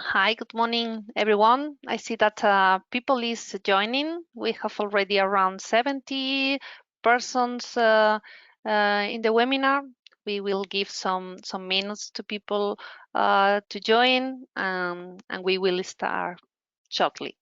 Hi, good morning, everyone. I see that people is joining. We have already around 70 persons in the webinar. We will give some minutes to people to join, and we will start shortly.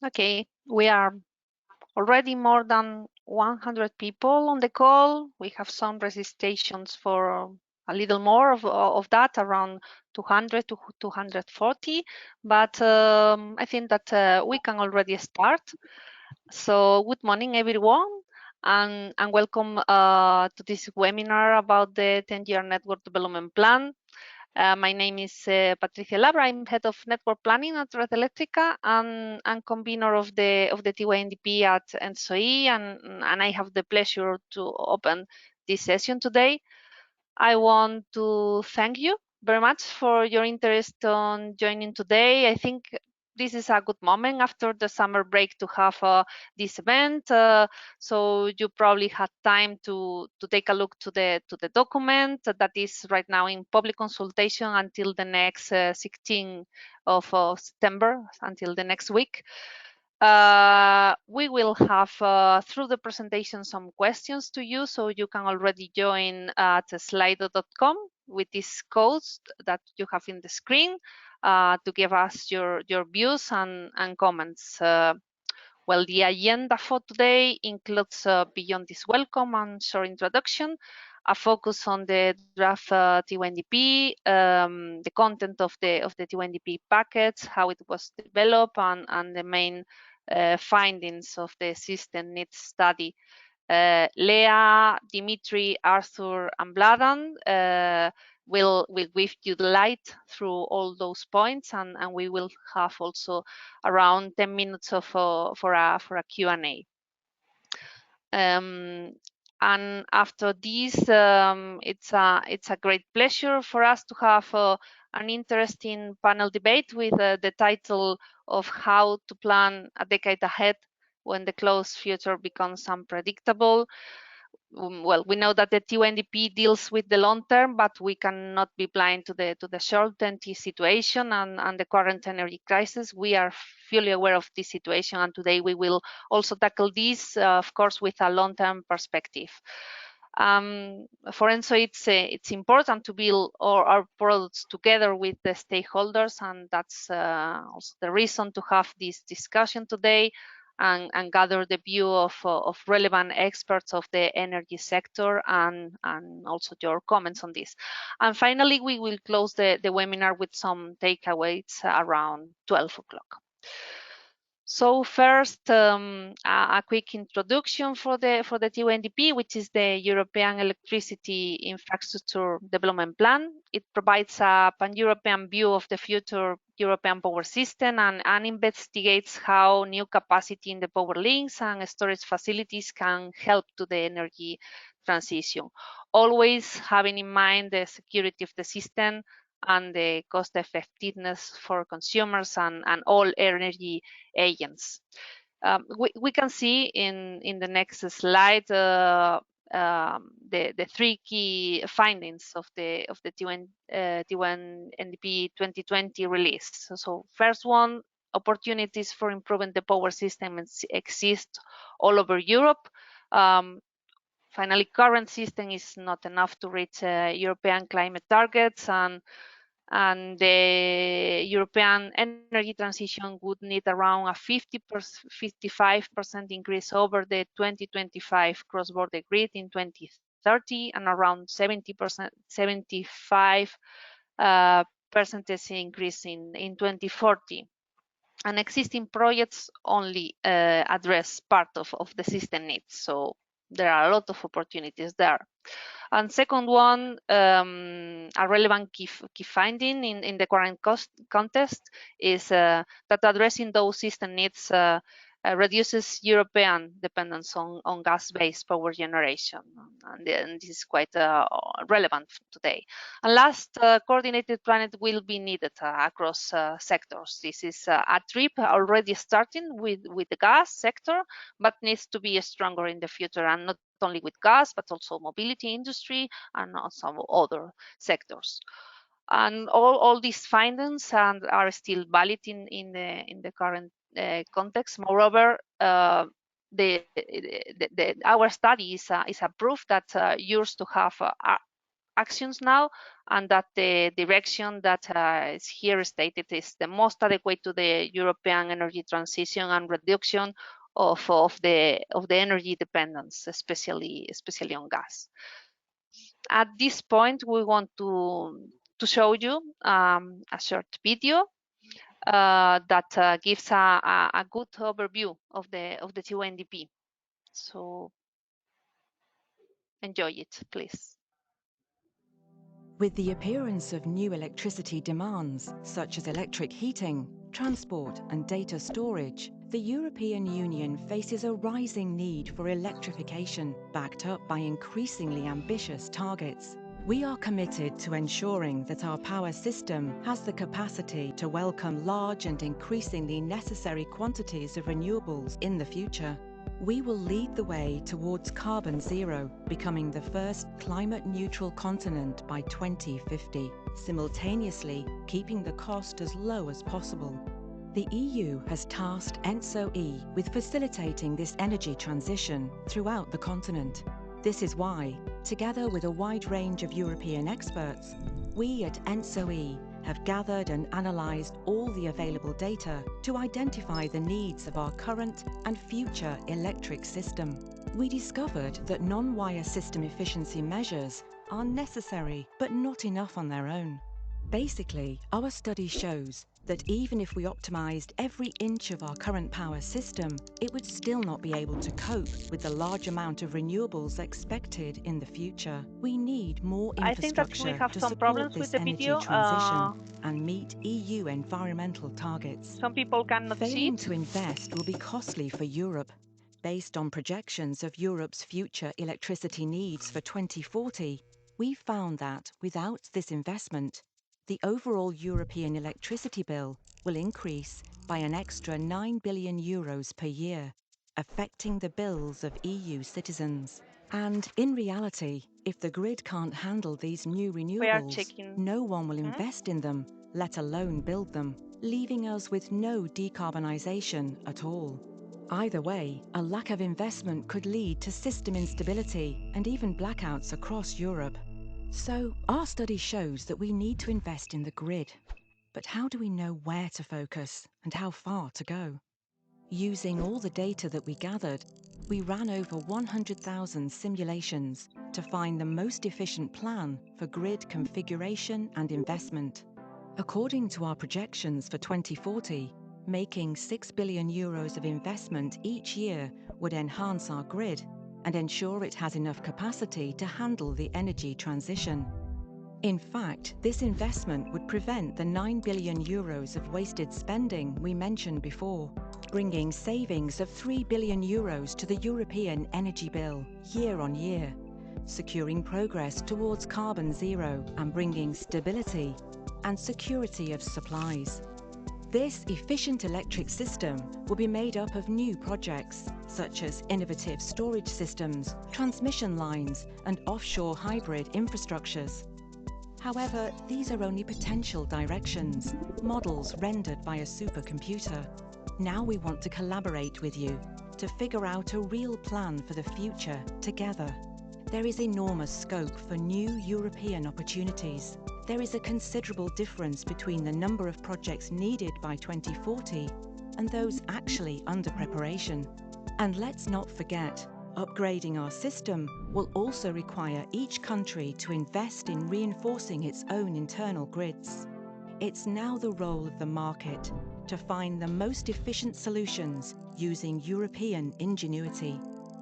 Okay, we are already more than 100 people on the call. We have some registrations for a little more of that, around 200 to 240. But I think that we can already start. So good morning, everyone, and welcome to this webinar about the 10-year network development plan. My name is Patricia Labra. I'm head of network planning at Red Electrica and convener of the Tiwandp at ENTSO-E, and I have the pleasure to open this session today. I want to thank you very much for your interest on joining today. I think this is a good moment after the summer break to have this event. So you probably had time to take a look to the document that is right now in public consultation until the next 16th of September, until the next week. We will have through the presentation some questions to you, so you can already join at slido.com with these codes that you have in the screen to give us your views and comments. Well, the agenda for today includes beyond this welcome and short introduction, a focus on the draft Tiwandp, the content of the Tiwandp package, how it was developed, and the main findings of the system needs study. Leah, Dimitri, Arthur, and Bladan will give you the light through all those points, and we will have also around 10 minutes of for a Q&A. And after this, it's a great pleasure for us to have an interesting panel debate with the title of How to Plan a Decade Ahead when the close future becomes unpredictable. Well, we know that the Tiwandp deals with the long term, but we cannot be blind to the short-term situation and the current energy crisis. We are fully aware of this situation, and today we will also tackle this, of course, with a long-term perspective. For ENTSO, it's important to build our products together with the stakeholders, and that's also the reason to have this discussion today and gather the view of relevant experts of the energy sector and also your comments on this. And finally, we will close the webinar with some takeaways around 12 o'clock. So first, a quick introduction for the Tiwandp, which is the European Electricity Infrastructure Development Plan. It provides a pan-European view of the future European power system and investigates how new capacity in the power links and storage facilities can help to the energy transition, always having in mind the security of the system and the cost effectiveness for consumers and all energy agents. We can see in the next slide the three key findings of the Tiwandp 2020 release. So first one, opportunities for improving the power system exist all over Europe. Finally, current system is not enough to reach European climate targets, and the European energy transition would need around a 55% increase over the 2025 cross-border grid in 2030 and around 75 percentage increase in 2040. And existing projects only address part of the system needs. So there are a lot of opportunities there. And second one, a relevant key finding in the current context is that addressing those system needs reduces European dependence on gas-based power generation, and this is quite relevant today. And last, coordinated plan will be needed across sectors. This is a trip already starting with the gas sector, but needs to be stronger in the future, and not only with gas, but also mobility industry and some other sectors. And all these findings are still valid in the current context. Moreover, our study is a proof that used to have actions now, and that the direction that is here stated is the most adequate to the European energy transition and reduction of the energy dependence, especially on gas. At this point, we want to show you a short video that gives a good overview of the Tiwandp. So enjoy it, please. With the appearance of new electricity demands, such as electric heating, transport and data storage, the European Union faces a rising need for electrification, backed up by increasingly ambitious targets. We are committed to ensuring that our power system has the capacity to welcome large and increasingly necessary quantities of renewables in the future. We will lead the way towards carbon zero, becoming the first climate-neutral continent by 2050, simultaneously keeping the cost as low as possible. The EU has tasked ENTSO-E with facilitating this energy transition throughout the continent. This is why, together with a wide range of European experts, we at ENTSO-E have gathered and analysed all the available data to identify the needs of our current and future electric system. We discovered that non-wire system efficiency measures are necessary but not enough on their own. Basically, our study shows that even if we optimised every inch of our current power system, it would still not be able to cope with the large amount of renewables expected in the future. We need more infrastructure to support this energy transition and meet EU environmental targets. Some people cannot see Failing it. to invest will be costly for Europe. Based on projections of Europe's future electricity needs for 2040, we found that without this investment, the overall European electricity bill will increase by an extra €9 billion per year, affecting the bills of EU citizens. And in reality, if the grid can't handle these new renewables, no one will invest in them, let alone build them, leaving us with no decarbonisation at all. Either way, a lack of investment could lead to system instability and even blackouts across Europe. So, our study shows that we need to invest in the grid. But how do we know where to focus and how far to go? Using all the data that we gathered, we ran over 100,000 simulations to find the most efficient plan for grid configuration and investment. According to our projections for 2040, making €6 billion of investment each year would enhance our grid and ensure it has enough capacity to handle the energy transition. In fact, this investment would prevent the 9 billion euros of wasted spending we mentioned before, bringing savings of 3 billion euros to the European energy bill year on year, securing progress towards carbon zero and bringing stability and security of supplies. This efficient electric system will be made up of new projects, such as innovative storage systems, transmission lines, and offshore hybrid infrastructures. However, these are only potential directions, models rendered by a supercomputer. Now we want to collaborate with you to figure out a real plan for the future together. There is enormous scope for new European opportunities. There is a considerable difference between the number of projects needed by 2040 and those actually under preparation. And let's not forget, upgrading our system will also require each country to invest in reinforcing its own internal grids. It's now the role of the market to find the most efficient solutions using European ingenuity.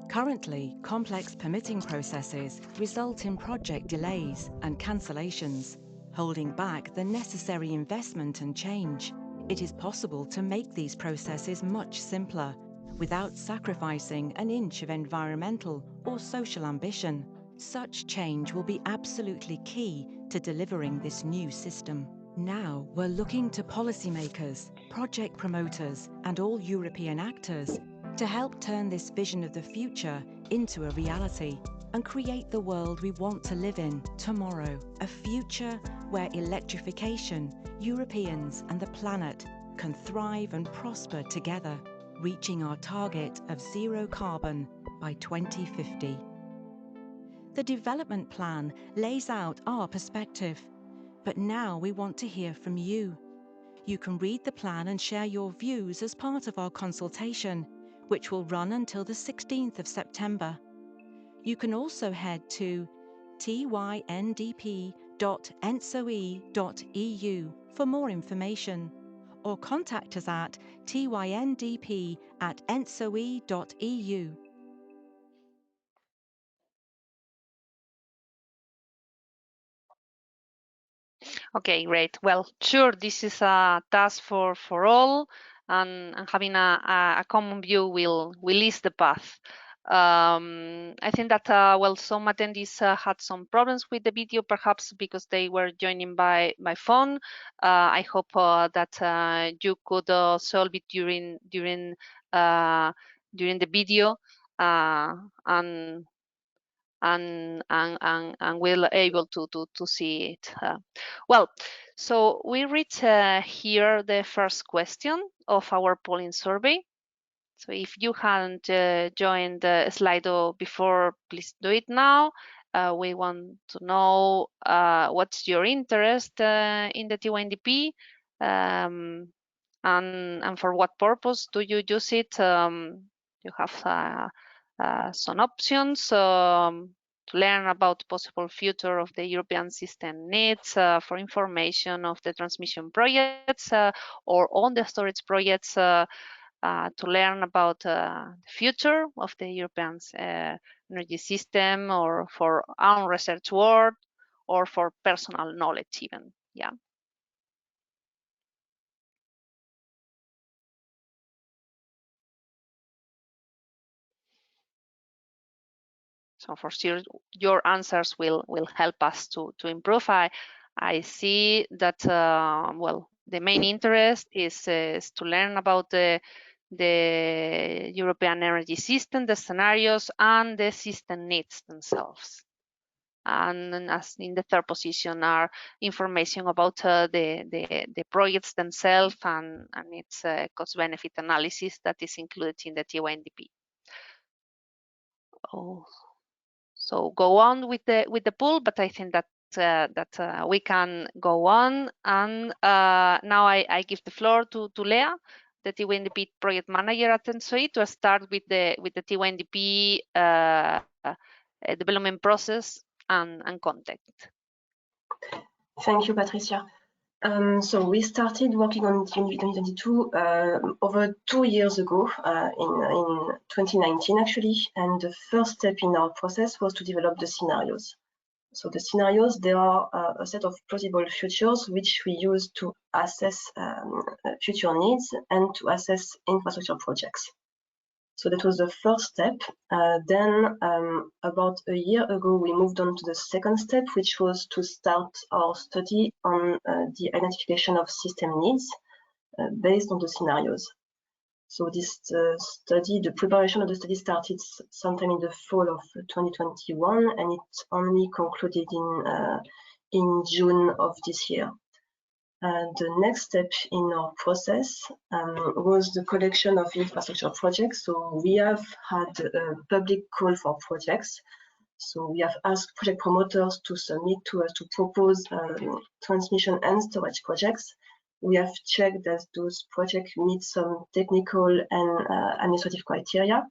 Currently, complex permitting processes result in project delays and cancellations, holding back the necessary investment and change. It is possible to make these processes much simpler, without sacrificing an inch of environmental or social ambition. Such change will be absolutely key to delivering this new system. Now we're looking to policymakers, project promoters, and all European actors to help turn this vision of the future into a reality and create the world we want to live in tomorrow. A future where electrification, Europeans, and the planet can thrive and prosper together, reaching our target of zero carbon by 2050. The development plan lays out our perspective, but now we want to hear from you. You can read the plan and share your views as part of our consultation, which will run until the 16th of September. You can also head to tyndp.entsoe.eu for more information, or contact us at tyndp.entsoe.eu. Okay, great. Well, sure, this is a task for all, and having a common view will ease the path. I think that well, some attendees had some problems with the video, perhaps because they were joining by phone. I hope that you could solve it during the video, and we'll able to see it. Well, so we reach here the first question of our polling survey. So if you hadn't joined the Slido before, please do it now. We want to know what's your interest in the Tiwandp, and for what purpose do you use it. You have some options to learn about the possible future of the European system needs, for information of the transmission projects or on the storage projects, to learn about the future of the European energy system, or for own research work, or for personal knowledge even. Yeah. So for sure, your answers will help us to improve. I see that well, the main interest is to learn about the European energy system, the scenarios, and the system needs themselves. And as in the third position are information about the projects themselves and its cost-benefit analysis that is included in the Tiwandp. Oh. So go on with the poll, but I think that we can go on. And now I give the floor to Lea, the Tiwandp project manager at ENTSO-E, to start with the Tiwandp development process and context. Thank you, Patricia. So we started working on Tiwandp 2022 over 2 years ago, in 2019 actually, and the first step in our process was to develop the scenarios. So the scenarios, there are a set of plausible futures which we use to assess future needs and to assess infrastructure projects. So that was the first step. Then about a year ago, we moved on to the second step, which was to start our study on the identification of system needs based on the scenarios. So this study, the preparation of the study started sometime in the fall of 2021, and it only concluded in June of this year. The next step in our process was the collection of infrastructure projects. So we have had a public call for projects. So we have asked project promoters to submit to us to propose transmission and storage projects. We have checked that those projects meet some technical and administrative criteria.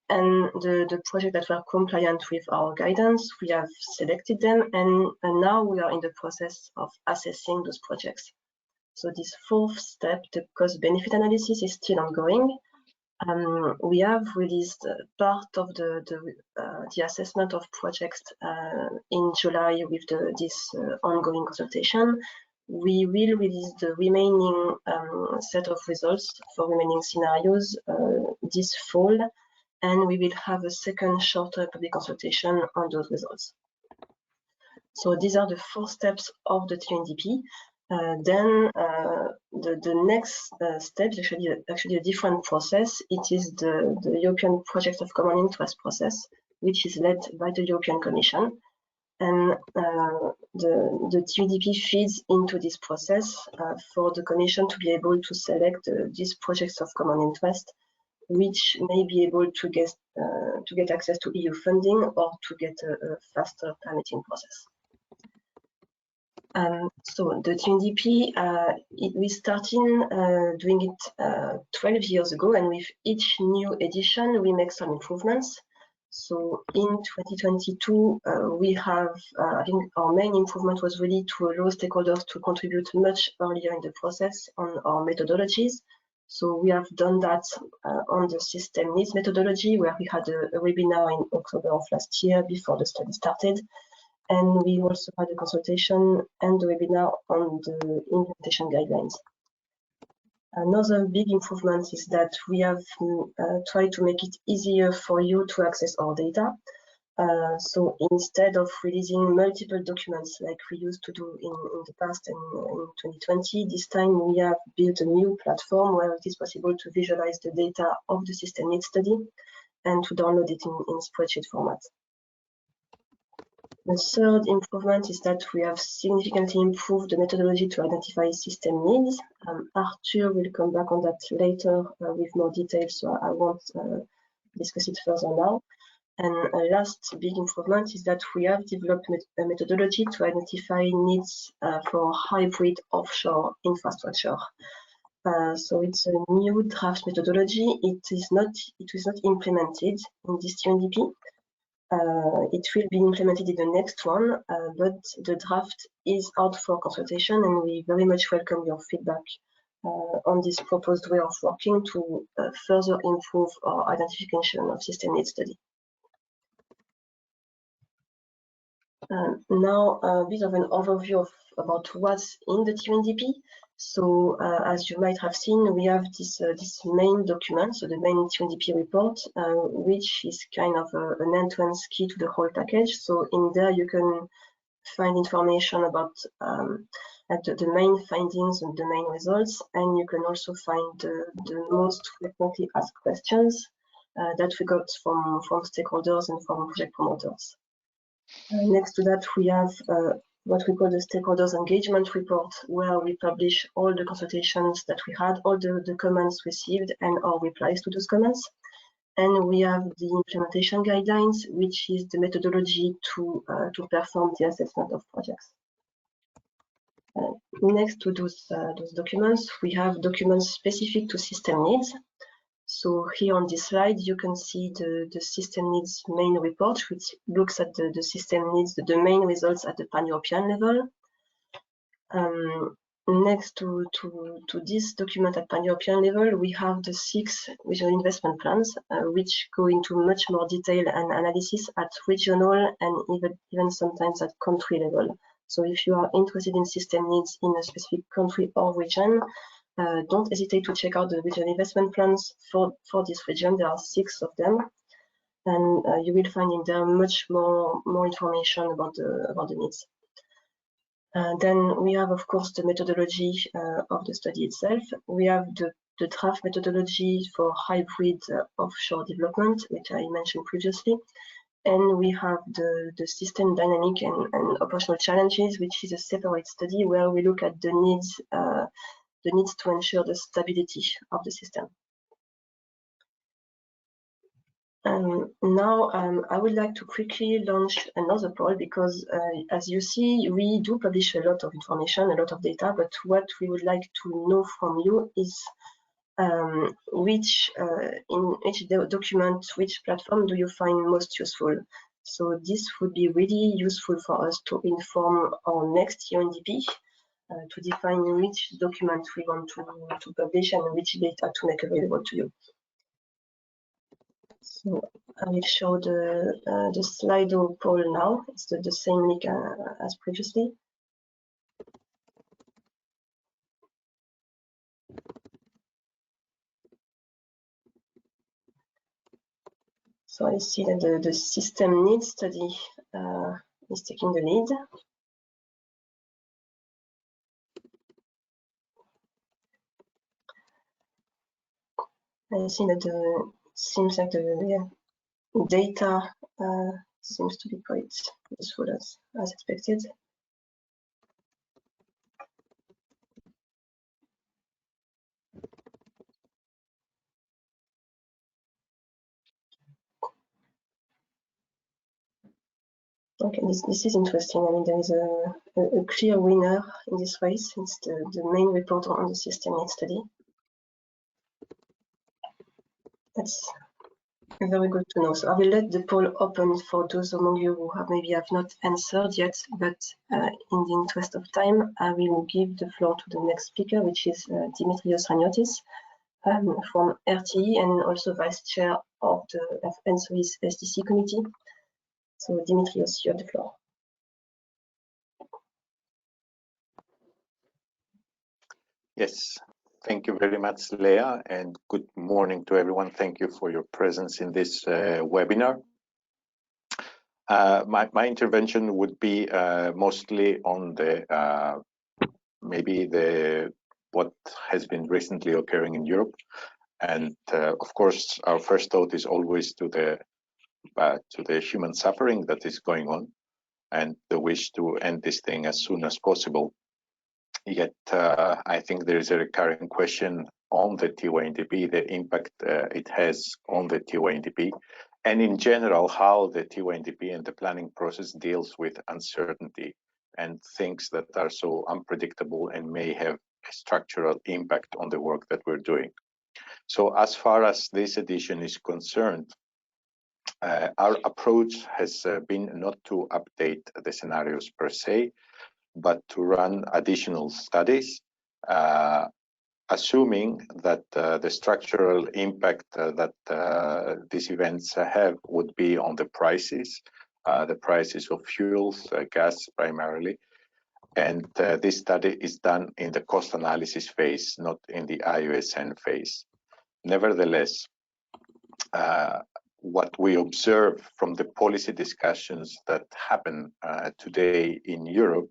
And the projects that were compliant with our guidance, we have selected them, and now we are in the process of assessing those projects. So this fourth step, the cost-benefit analysis, is still ongoing. We have released part of the assessment of projects in July with this ongoing consultation. We will release the remaining set of results for remaining scenarios this fall, and we will have a second shorter public consultation on those results. So these are the 4 steps of the TUNDP. Then the next step is actually a different process. It is the European Project of Common Interest process, which is led by the European Commission. And the TUNDP feeds into this process for the Commission to be able to select these projects of common interest, which may be able to get access to EU funding or to get a faster permitting process. So the TUNDP, we started doing it 12 years ago, and with each new edition, we make some improvements. So in 2022, we have, I think our main improvement was really to allow stakeholders to contribute much earlier in the process on our methodologies. So we have done that on the system needs methodology, where we had a webinar in October of last year before the study started. And we also had a consultation and a webinar on the implementation guidelines. Another big improvement is that we have tried to make it easier for you to access our data. So instead of releasing multiple documents like we used to do in the past and in 2020, this time we have built a new platform where it is possible to visualize the data of the system needs study and to download it in spreadsheet format. The third improvement is that we have significantly improved the methodology to identify system needs. Arthur will come back on that later with more details, so I won't discuss it further now. And a last big improvement is that we have developed a methodology to identify needs for hybrid offshore infrastructure. So it's a new draft methodology. It was not implemented in this TUNDP. It will be implemented in the next one, but the draft is out for consultation, and we very much welcome your feedback on this proposed way of working to further improve our identification of system needs study. Now, a bit of an overview about what's in the TUNDP. So, as you might have seen, we have this main document, so the main TUNDP report, which is kind of an end-to-end key to the whole package. So, in there, you can find information about the main findings and the main results, and you can also find the most frequently asked questions that we got from stakeholders and from project promoters. Next to that, we have what we call the Stakeholder Engagement report, where we publish all the consultations that we had, all the comments received, and our replies to those comments. And we have the implementation guidelines, which is the methodology to perform the assessment of projects. Next to those documents, we have documents specific to system needs. So here on this slide, you can see the system needs main report, which looks at the system needs, the main results at the pan-European level. next to this document at pan-European level, we have the 6 regional investment plans, which go into much more detail and analysis at regional and even sometimes at country level. So if you are interested in system needs in a specific country or region, don't hesitate to check out the regional investment plans for this region. There are 6 of them, and you will find in there much more information about the needs. Then we have, of course, the methodology of the study itself. We have the draft methodology for hybrid offshore development, which I mentioned previously. And we have the system dynamic and operational challenges, which is a separate study where we look at the needs to ensure the stability of the system. Now I would like to quickly launch another poll because as you see, we do publish a lot of information, a lot of data, but what we would like to know from you is in which document, which platform do you find most useful? So this would be really useful for us to inform our next Tiwandp to define which document we want to publish and which data to make available to you. So I will show the Slido poll now. It's the same link as previously. So I see that the system needs study is taking the lead. I see that seems like the data seems to be quite useful as expected. Okay, this is interesting. I mean, there is a clear winner in this race. It's the main report on the system needs study. That's very good to know. So I will let the poll open for those among you who maybe have not answered yet, but in the interest of time, I will give the floor to the next speaker, which is Dimitrios Raniotis from RTE and also Vice Chair of the ENTSO-E's SDC committee. So Dimitrios, you have the floor. Yes, thank you very much, Leah, and good morning to everyone. Thank you for your presence in this webinar. My intervention would be mostly on the what has been recently occurring in Europe, and of course, our first thought is always to the human suffering that is going on, and the wish to end this thing as soon as possible. Yet, I think there is a recurring question on the Tiwandp, the impact it has on the Tiwandp, and in general, how the Tiwandp and the planning process deals with uncertainty and things that are so unpredictable and may have a structural impact on the work that we're doing. So as far as this edition is concerned, our approach has been not to update the scenarios per se, but to run additional studies, assuming that the structural impact that these events have would be on the prices of fuels, gas primarily. And this study is done in the cost analysis phase, not in the IUSN phase. Nevertheless, what we observe from the policy discussions that happen today in Europe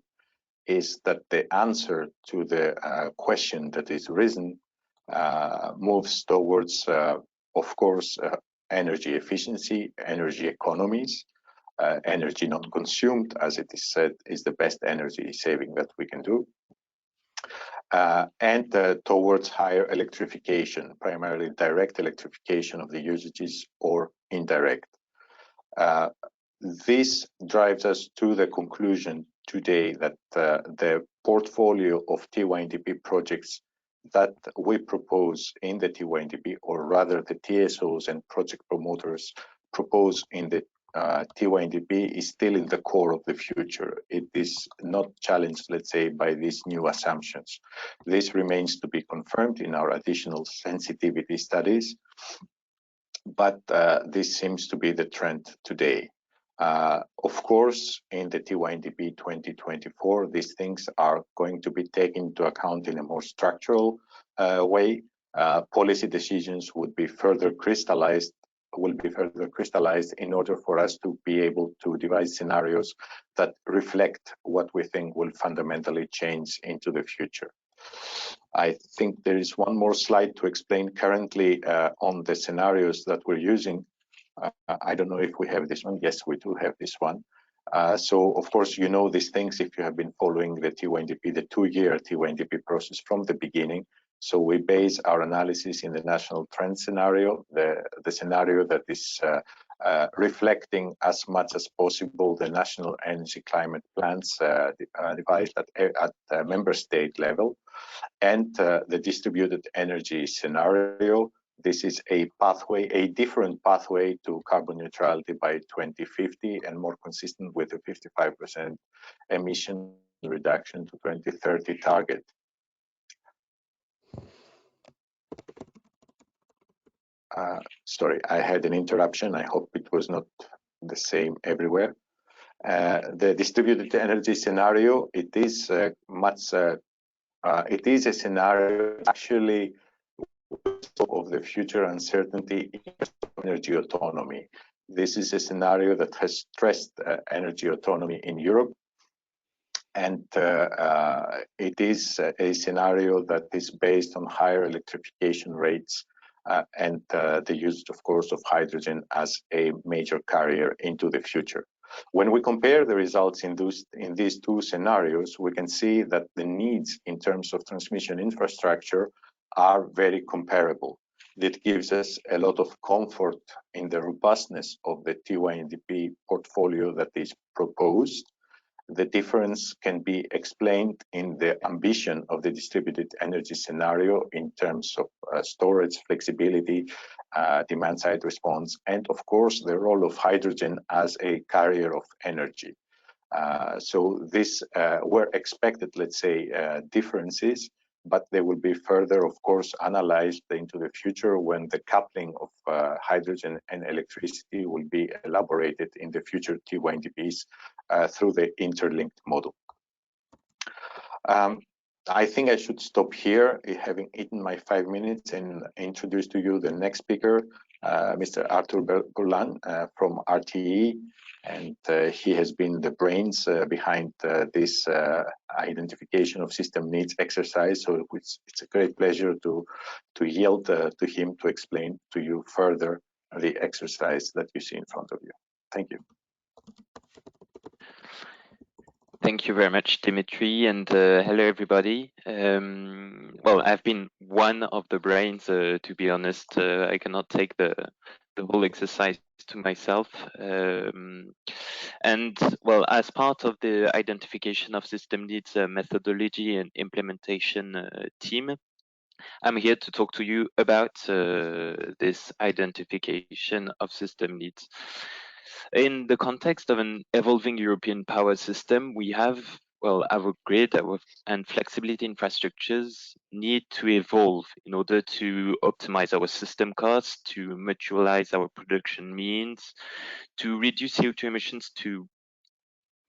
is that the answer to the question that is risen moves towards, of course, energy efficiency, energy economies, energy not consumed, as it is said, is the best energy saving that we can do, and towards higher electrification, primarily direct electrification of the usages or indirect. This drives us to the conclusion today that the portfolio of Tiwandp projects that we propose in the Tiwandp, or rather the TSOs and project promoters propose in the Tiwandp is still in the core of the future. It is not challenged, let's say, by these new assumptions. This remains to be confirmed in our additional sensitivity studies, but this seems to be the trend today. Of course, in the Tiwandp 2024, these things are going to be taken into account in a more structural way. Policy decisions will be further crystallized in order for us to be able to devise scenarios that reflect what we think will fundamentally change into the future. I think there is one more slide to explain currently on the scenarios that we're using. I don't know if we have this one. Yes, we do have this one. So, of course, you know these things if you have been following the Tiwandp, the 2-year Tiwandp process from the beginning. So we base our analysis in the national trend scenario, the scenario that is reflecting as much as possible the national energy climate plans devised at member state level, and the distributed energy scenario. This is a pathway, a different pathway to carbon neutrality by 2050 and more consistent with the 55% emission reduction to 2030 target. Sorry, I had an interruption. I hope it was not the same everywhere. The distributed energy scenario, it is a scenario actually of the future uncertainty in energy autonomy. This is a scenario that has stressed energy autonomy in Europe, and it is a scenario that is based on higher electrification rates and the use, of course, of hydrogen as a major carrier into the future. When we compare the results in these two scenarios, we can see that the needs in terms of transmission infrastructure are very comparable. That gives us a lot of comfort in the robustness of the Tiwandp portfolio that is proposed. The difference can be explained in the ambition of the distributed energy scenario in terms of storage, flexibility, demand side response, and of course the role of hydrogen as a carrier of energy. So this were expected, let's say, differences, but they will be further, of course, analyzed into the future when the coupling of hydrogen and electricity will be elaborated in the future Tiwandps through the interlinked model. I think I should stop here, having eaten my 5 minutes, and introduce to you the next speaker, Mr. Arthur Bourlan from RTE, and he has been the brains behind this identification of system needs exercise. So it's a great pleasure to yield to him to explain to you further the exercise that you see in front of you. Thank you. Thank you very much, Dimitri, and hello, everybody. Well, I've been one of the brains, to be honest. I cannot take the whole exercise to myself. And well, as part of the identification of system needs methodology and implementation team, I'm here to talk to you about this identification of system needs. In the context of an evolving European power system, we have, well, our grid and flexibility infrastructures need to evolve in order to optimize our system costs, to mutualize our production means, to reduce CO2 emissions, to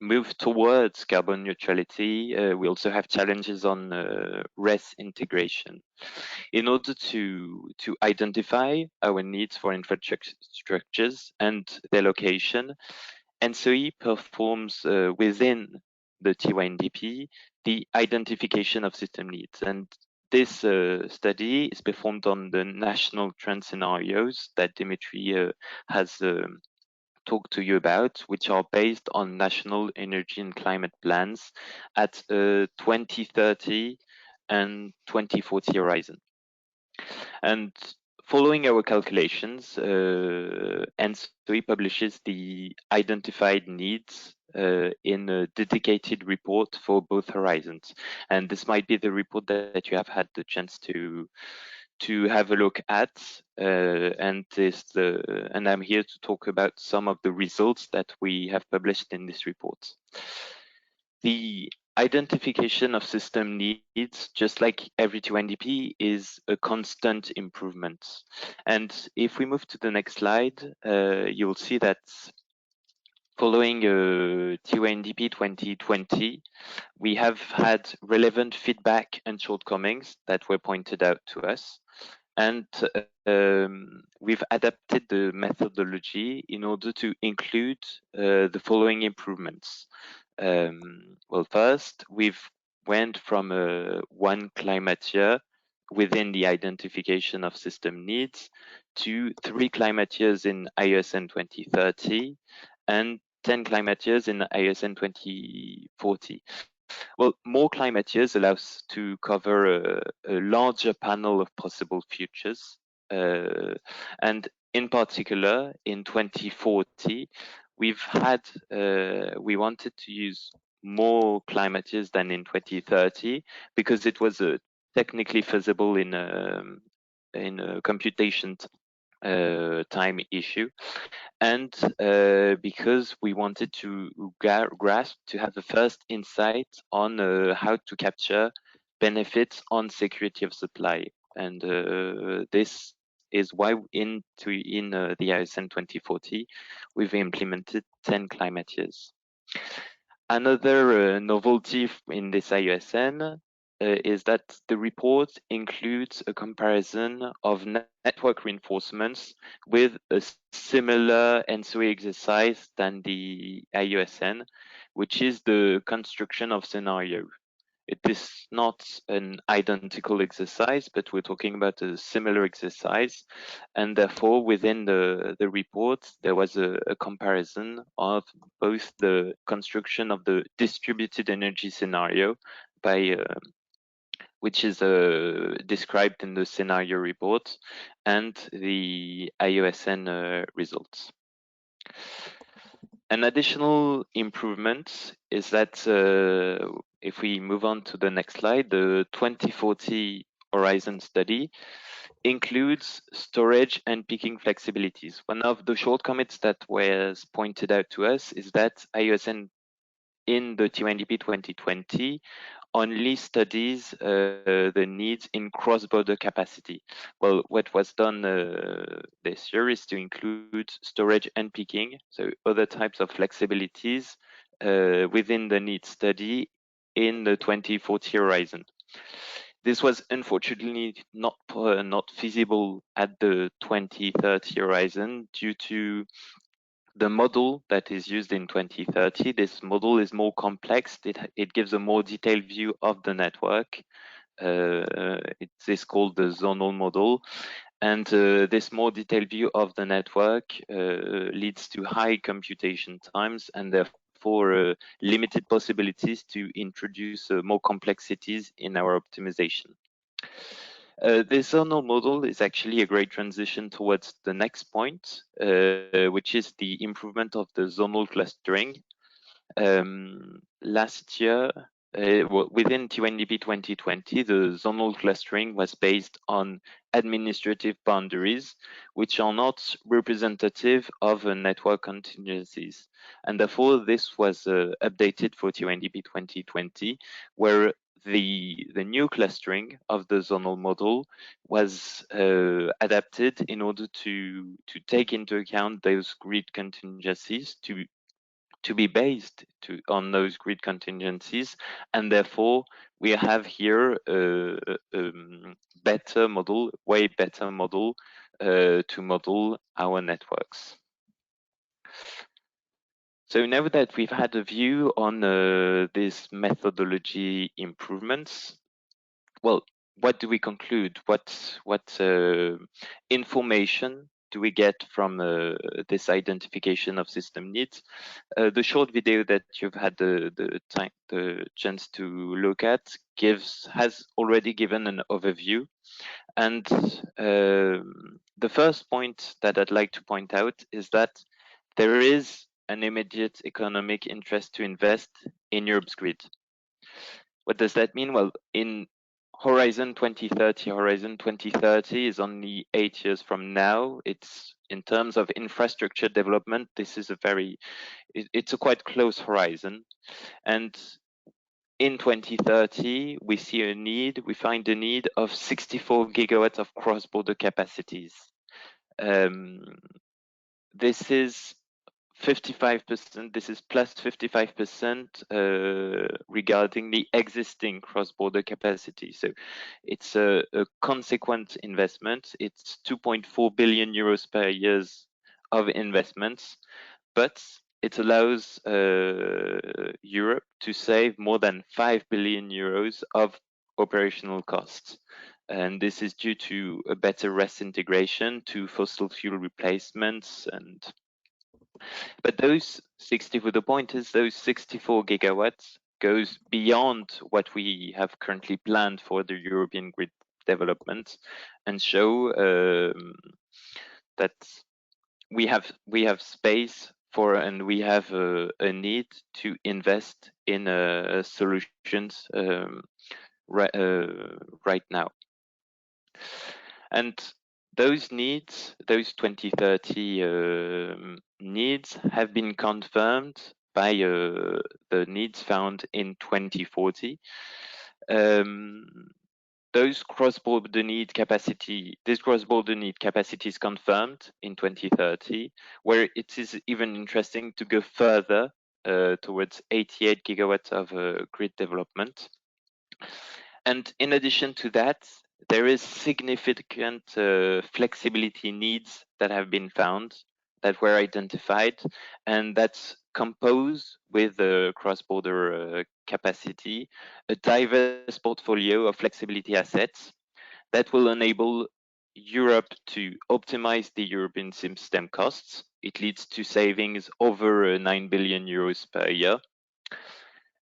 move towards carbon neutrality. We also have challenges on RES integration. In order to identify our needs for infrastructures and their location, ENTSO-E performs within the Tiwandp the identification of system needs. And this study is performed on the national trend scenarios that Dimitri has talked to you about, which are based on national energy and climate plans at 2030 and 2040 horizon. And following our calculations, ENTSO-E publishes the identified needs in a dedicated report for both horizons. And this might be the report that you have had the chance to to have a look at, and I'm here to talk about some of the results that we have published in this report. The identification of system needs, just like every Tiwandp, is a constant improvement. And if we move to the next slide, you'll see that following Tiwandp 2020, we have had relevant feedback and shortcomings that were pointed out to us. And we've adapted the methodology in order to include the following improvements. Well, first, we've went from one climate year within the identification of system needs to 3 climate years in ISN 2030 and 10 climate years in ISN 2040. Well, more climate years allows to cover a larger panel of possible futures. And in particular, in 2040, we wanted to use more climate years than in 2030 because it was technically feasible in a computation time issue, and because we wanted to grasp to have the first insight on how to capture benefits on security of supply. And this is why in the ISN 2040 we've implemented 10 climate years. Another novelty in this ISN is that the report includes a comparison of network reinforcements with a similar ENTSO-E exercise than the IUSN, which is the construction of scenario. It is not an identical exercise, but we're talking about a similar exercise. And therefore, within the report, there was a comparison of both the construction of the distributed energy scenario by which is described in the scenario report, and the IUSN results. An additional improvement is that if we move on to the next slide, the 2040 Horizon study includes storage and peaking flexibilities. One of the shortcomings that was pointed out to us is that IUSN in the Tiwandp 2020 only studies the needs in cross-border capacity. Well, what was done this year is to include storage and peaking, so other types of flexibilities within the need study in the 2040 horizon. This was unfortunately not feasible at the 2030 horizon due to the model that is used in 2030. This model is more complex. It gives a more detailed view of the network. It is called the zonal model. And this more detailed view of the network leads to high computation times and therefore limited possibilities to introduce more complexities in our optimization. This zonal model is actually a great transition towards the next point, which is the improvement of the zonal clustering. Last year, within Tiwandp 2020, the zonal clustering was based on administrative boundaries, which are not representative of network contingencies. And therefore, this was updated for Tiwandp 2020, where the new clustering of the zonal model was adapted in order to take into account those grid contingencies, to be based on those grid contingencies, and therefore we have here a better model, way better model to model our networks. So now that we've had a view on this methodology improvements, well, what do we conclude? What information do we get from this identification of system needs? The short video that you've had the chance to look at has already given an overview. And the first point that I'd like to point out is that there is an immediate economic interest to invest in Europe's grid. What does that mean? Well, in Horizon 2030. Horizon 2030 is only 8 years from now. It's in terms of infrastructure development, this is it's a quite close horizon. And in 2030, we find a need of 64 gigawatts of cross-border capacities. This is 55%, this is plus 55% regarding the existing cross-border capacity. So it's a consequent investment. It's 2.4 billion euros per year of investments, but it allows Europe to save more than 5 billion euros of operational costs. And this is due to a better RES integration, to fossil fuel replacements, but the point is those 64 gigawatts goes beyond what we have currently planned for the European grid development, and show that we have space for, and we have a need to invest in solutions right now. And those needs, those 2030 needs, have been confirmed by the needs found in 2040. This cross-border need capacity is confirmed in 2030, where it is even interesting to go further towards 88 gigawatts of grid development. And in addition to that, there is significant flexibility needs that have been found, that were identified, and that's composed with the cross-border capacity, a diverse portfolio of flexibility assets that will enable Europe to optimize the European system costs. It leads to savings over 9 billion euros per year.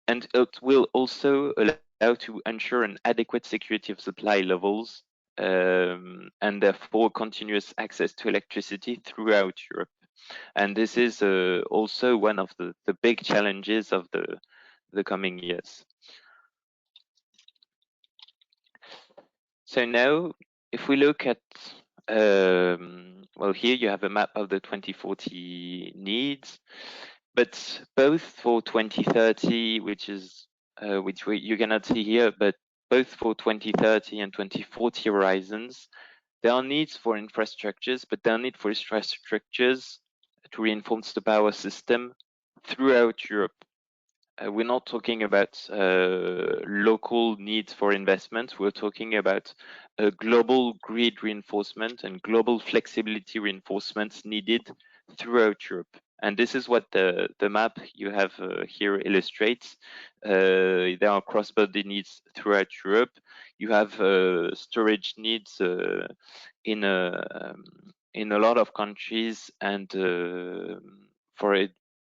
And it will also allow to ensure an adequate security of supply levels, and therefore continuous access to electricity throughout Europe. And this is also one of the big challenges of the coming years. So now, if we look at, well, here you have a map of the 2040 needs, but both for 2030, which you cannot see here, but both for 2030 and 2040 horizons, there are needs for infrastructures, but there are needs for infrastructures to reinforce the power system throughout Europe. We're not talking about local needs for investments. We're talking about global grid reinforcement and global flexibility reinforcements needed throughout Europe. And this is what the map you have here illustrates. There are cross-border needs throughout Europe. You have storage needs in a lot of countries, and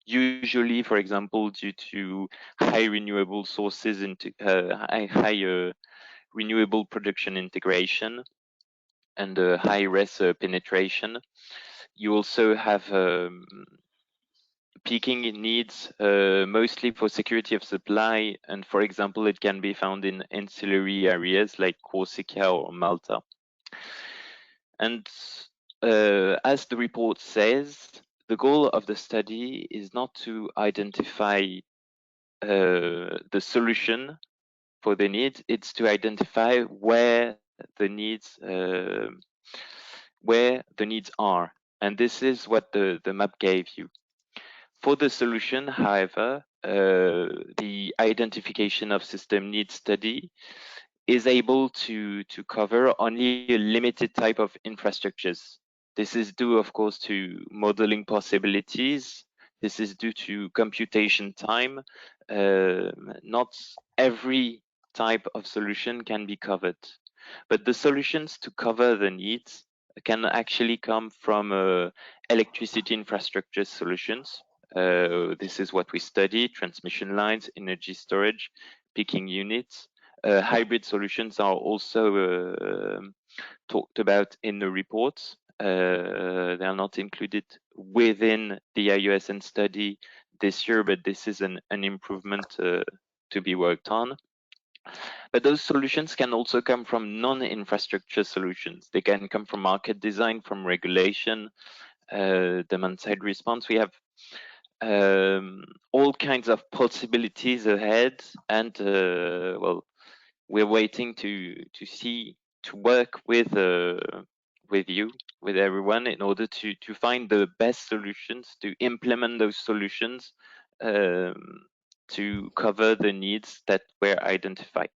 usually, for example, due to high renewable sources into high renewable production integration and high RES penetration. You also have peaking needs, mostly for security of supply, and for example, it can be found in ancillary areas like Corsica or Malta. And as the report says, the goal of the study is not to identify the solution for the needs, it's to identify where the needs are. And this is what the map gave you. For the solution, however, the identification of system needs study is able to cover only a limited type of infrastructures. This is due, of course, to modeling possibilities. This is due to computation time. Not every type of solution can be covered, but the solutions to cover the needs can actually come from electricity infrastructure solutions. This is what we study: transmission lines, energy storage, peaking units. Hybrid solutions are also talked about in the reports. They are not included within the IUSN study this year, but this is an improvement to be worked on. But those solutions can also come from non-infrastructure solutions. They can come from market design, from regulation, demand-side response. We have all kinds of possibilities ahead, and well, we're waiting to work with you, with everyone, in order to find the best solutions, to implement those solutions, to cover the needs that were identified.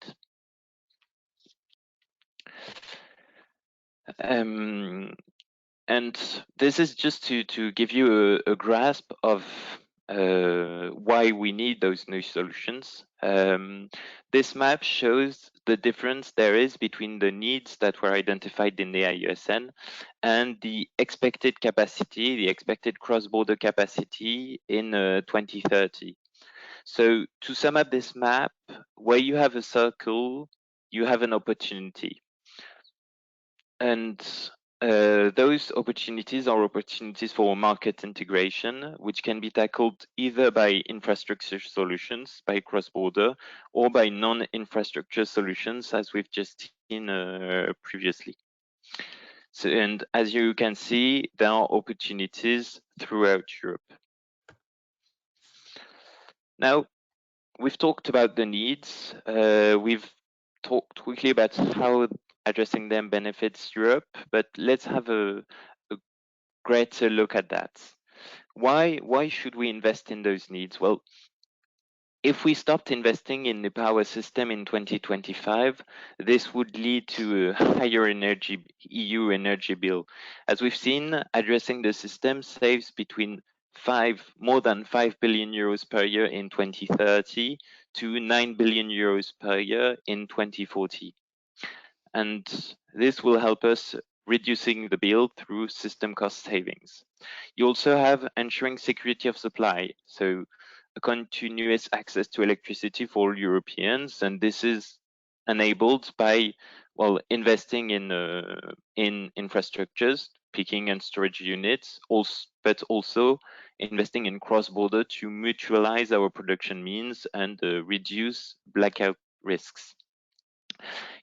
And this is just to give you a grasp of why we need those new solutions. This map shows the difference there is between the needs that were identified in the IUSN and the expected capacity, the expected cross-border capacity in 2030. So to sum up this map, where you have a circle, you have an opportunity. And those opportunities are opportunities for market integration, which can be tackled either by infrastructure solutions, by cross-border, or by non-infrastructure solutions, as we've just seen previously. So, and as you can see, there are opportunities throughout Europe. Now, we've talked about the needs. We've talked quickly about how addressing them benefits Europe, but let's have a greater look at that. Why should we invest in those needs? Well, if we stopped investing in the power system in 2025, this would lead to a higher EU energy bill. As we've seen, addressing the system saves between more than 5 billion euros per year in 2030 to 9 billion euros per year in 2040. And this will help us reducing the bill through system cost savings. You also have ensuring security of supply, so a continuous access to electricity for all Europeans, and this is enabled by, well, investing in infrastructures, peaking and storage units, but also investing in cross-border to mutualize our production means and reduce blackout risks.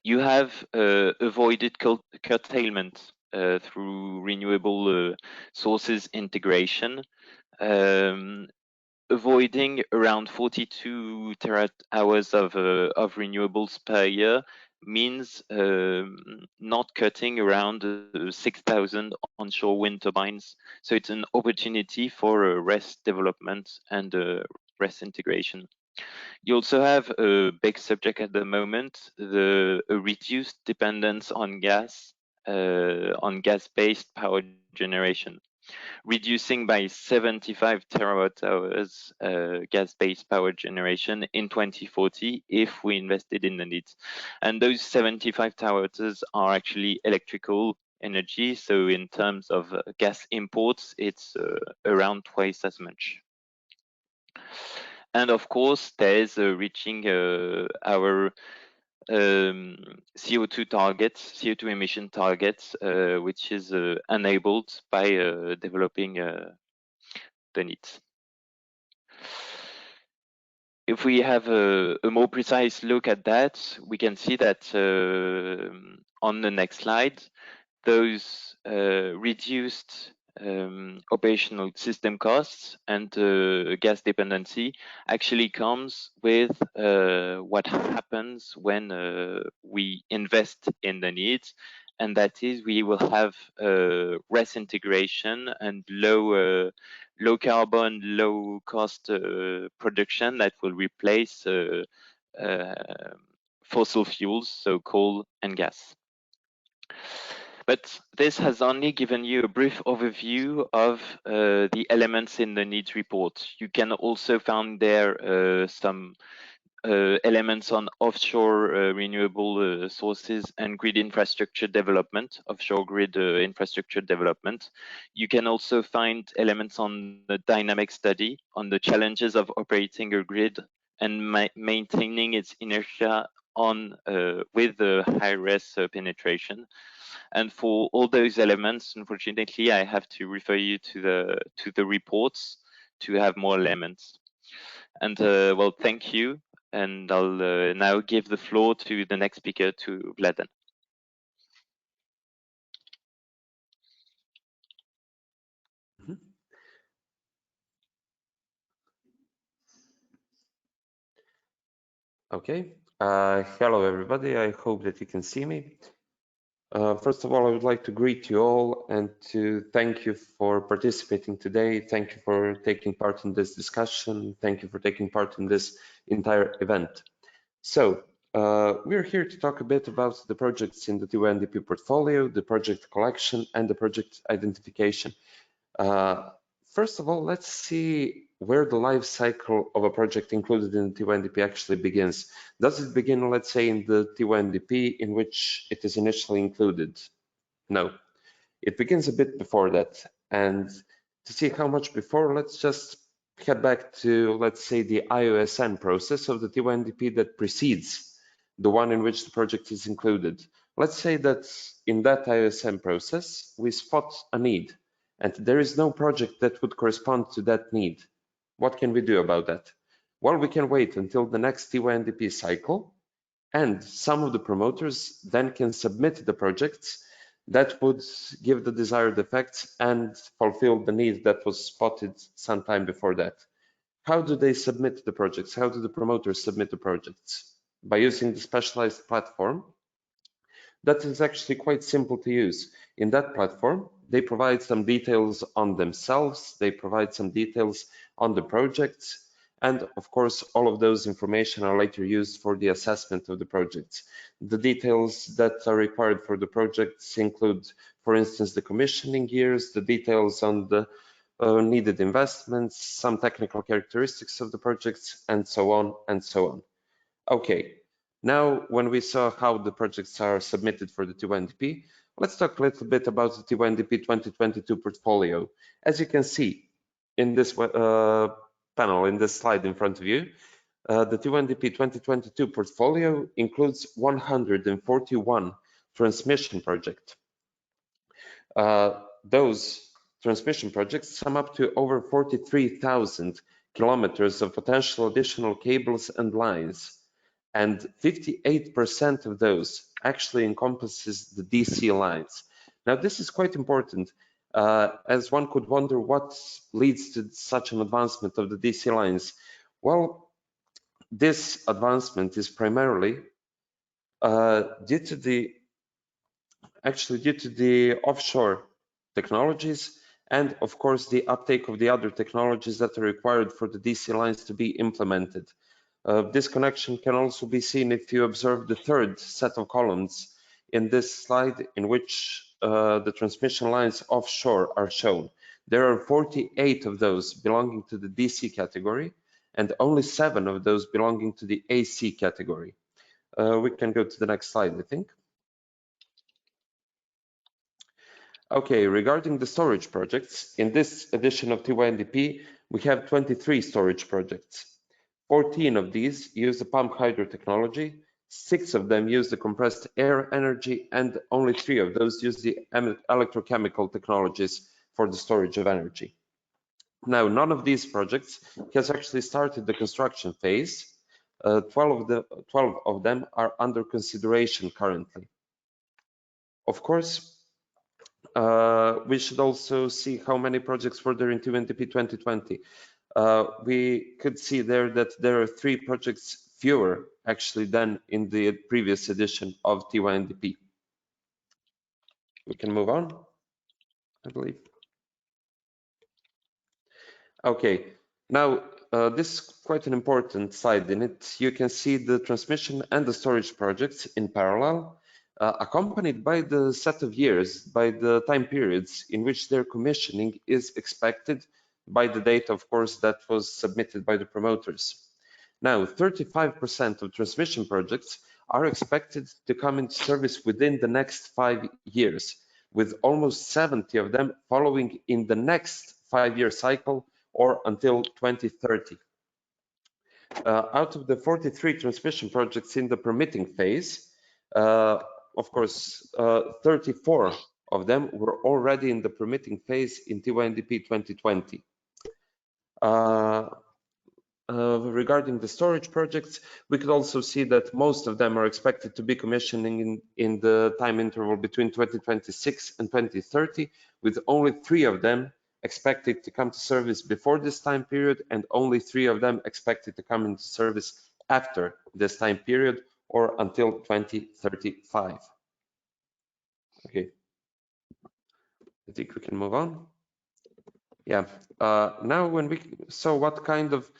You have avoided curtailment through renewable sources integration, avoiding around 42 terawatt-hours of renewables per year means not cutting around 6,000 onshore wind turbines. So it's an opportunity for RES development and RES integration. You also have a big subject at the moment, a reduced dependence on gas-based power generation, reducing by 75 terawatt-hours gas-based power generation in 2040 if we invested in the needs. And those 75 terawatt-hours are actually electrical energy, so in terms of gas imports, it's around twice as much. And of course, there is reaching our CO2 targets, CO2 emission targets, which is enabled by developing the needs. If we have a more precise look at that, we can see that on the next slide, those reduced operational system costs and gas dependency actually comes with what happens when we invest in the needs, and that is we will have RES integration and low carbon, low cost production that will replace fossil fuels, so coal and gas. But this has only given you a brief overview of the elements in the needs report. You can also find there some elements on offshore renewable sources and grid infrastructure development, offshore grid infrastructure development. You can also find elements on the dynamic study, on the challenges of operating a grid and maintaining its inertia on with the high RES penetration. And for all those elements, unfortunately, I have to refer you to the reports to have more elements. And well, thank you. And I'll now give the floor to the next speaker, to Vladan. Okay. Hello, everybody. I hope that you can see me. First of all, I would like to greet you all and to thank you for participating today. Thank you for taking part in this discussion. Thank you for taking part in this entire event. So, we're here to talk a bit about the projects in the Tiwandp portfolio, the project collection, and the project identification. First of all, let's see where the life cycle of a project included in Tiwandp actually begins. Does it begin, let's say, in the Tiwandp in which it is initially included? No, it begins a bit before that. And to see how much before, let's just head back to, let's say, the IOSN process of the Tiwandp that precedes the one in which the project is included. Let's say that in that IOSN process, we spot a need, and there is no project that would correspond to that need. What can we do about that? Well, we can wait until the next Tiwandp cycle, and some of the promoters then can submit the projects that would give the desired effects and fulfill the need that was spotted sometime before that. How do they submit the projects? How do the promoters submit the projects? By using the specialized platform that is actually quite simple to use. In that platform, they provide some details on themselves, they provide some details on the projects, and of course, all of those information are later used for the assessment of the projects. The details that are required for the projects include, for instance, the commissioning years, the details on the needed investments, some technical characteristics of the projects, and so on and so on. Okay, now when we saw how the projects are submitted for the Tiwandp, let's talk a little bit about the Tiwandp 2022 portfolio. As you can see in this panel, in this slide in front of you, the Tiwandp 2022 portfolio includes 141 transmission projects. Those transmission projects sum up to over 43,000 kilometers of potential additional cables and lines, and 58% of those actually encompasses the DC lines. Now, this is quite important, as one could wonder what leads to such an advancement of the DC lines. Well, this advancement is primarily due to the offshore technologies and of course the uptake of the other technologies that are required for the DC lines to be implemented. This connection can also be seen if you observe the third set of columns in this slide, in which the transmission lines offshore are shown. There are 48 of those belonging to the DC category and only 7 of those belonging to the AC category. We can go to the next slide, I think. Okay, regarding the storage projects, in this edition of Tiwandp, we have 23 storage projects. 14 of these use the pump hydro technology, 6 of them use the compressed air energy, and only 3 of those use the electrochemical technologies for the storage of energy. Now, none of these projects has actually started the construction phase. 12 of them are under consideration currently. Of course, we should also see how many projects were there in Tiwandp 2020. We could see there that there are 3 projects fewer actually than in the previous edition of Tiwandp. We can move on, I believe. Okay, now this is quite an important slide. In it, you can see the transmission and the storage projects in parallel, accompanied by the set of years, by the time periods in which their commissioning is expected, by the date, of course, that was submitted by the promoters. Now, 35% of transmission projects are expected to come into service within the next 5 years, with almost 70 of them following in the next 5-year cycle or until 2030. Out of the 43 transmission projects in the permitting phase, of course, 34 of them were already in the permitting phase in Tiwandp 2020. regarding the storage projects, we could also see that most of them are expected to be commissioning in the time interval between 2026 and 2030, with only 3 of them expected to come to service before this time period, and only 3 of them expected to come into service after this time period, or until 2035. Okay, I think we can move on. Yeah, now what kind of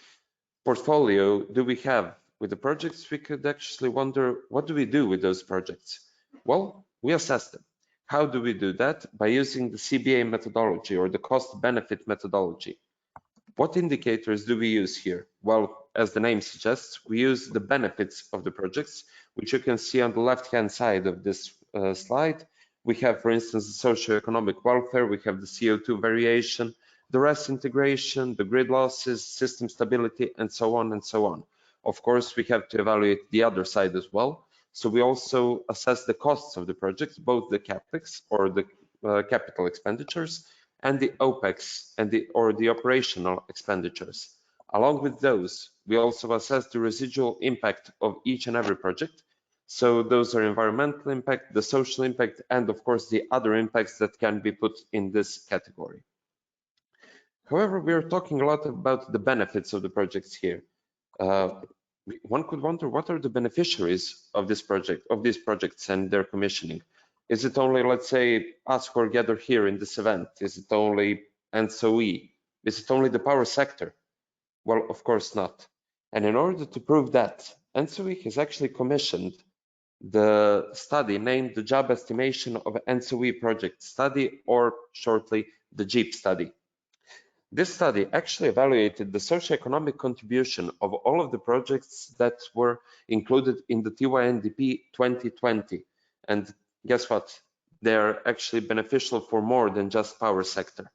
portfolio do we have with the projects? We could actually wonder, what do we do with those projects? Well, we assess them. How do we do that? By using the CBA methodology, or the cost benefit methodology. What indicators do we use here? Well, as the name suggests, we use the benefits of the projects, which you can see on the left-hand side of this slide. We have, for instance, the socioeconomic welfare, we have the CO2 variation, the RES integration, the grid losses, system stability, and so on and so on. Of course, we have to evaluate the other side as well. So we also assess the costs of the projects, both the CapEx, or the capital expenditures, and the OPEX and the operational expenditures. Along with those, we also assess the residual impact of each and every project. So those are environmental impact, the social impact, and of course the other impacts that can be put in this category. However, we are talking a lot about the benefits of the projects here. One could wonder, what are the beneficiaries of this project, of these projects and their commissioning? Is it only, let's say, us who are gathered here in this event? Is it only ENTSO-E? Is it only the power sector? Well, of course not. And in order to prove that, ENTSO-E has actually commissioned the study named the Job Estimation of ENTSO-E Project Study, or shortly, the JEEP study. This study actually evaluated the socioeconomic contribution of all of the projects that were included in the Tiwandp 2020. And guess what? They're actually beneficial for more than just power sector.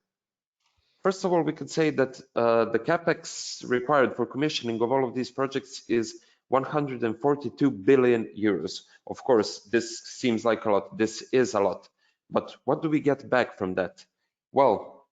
First of all, we could say that the capex required for commissioning of all of these projects is 142 billion euros. Of course, this seems like a lot. This is a lot. But what do we get back from that? Well,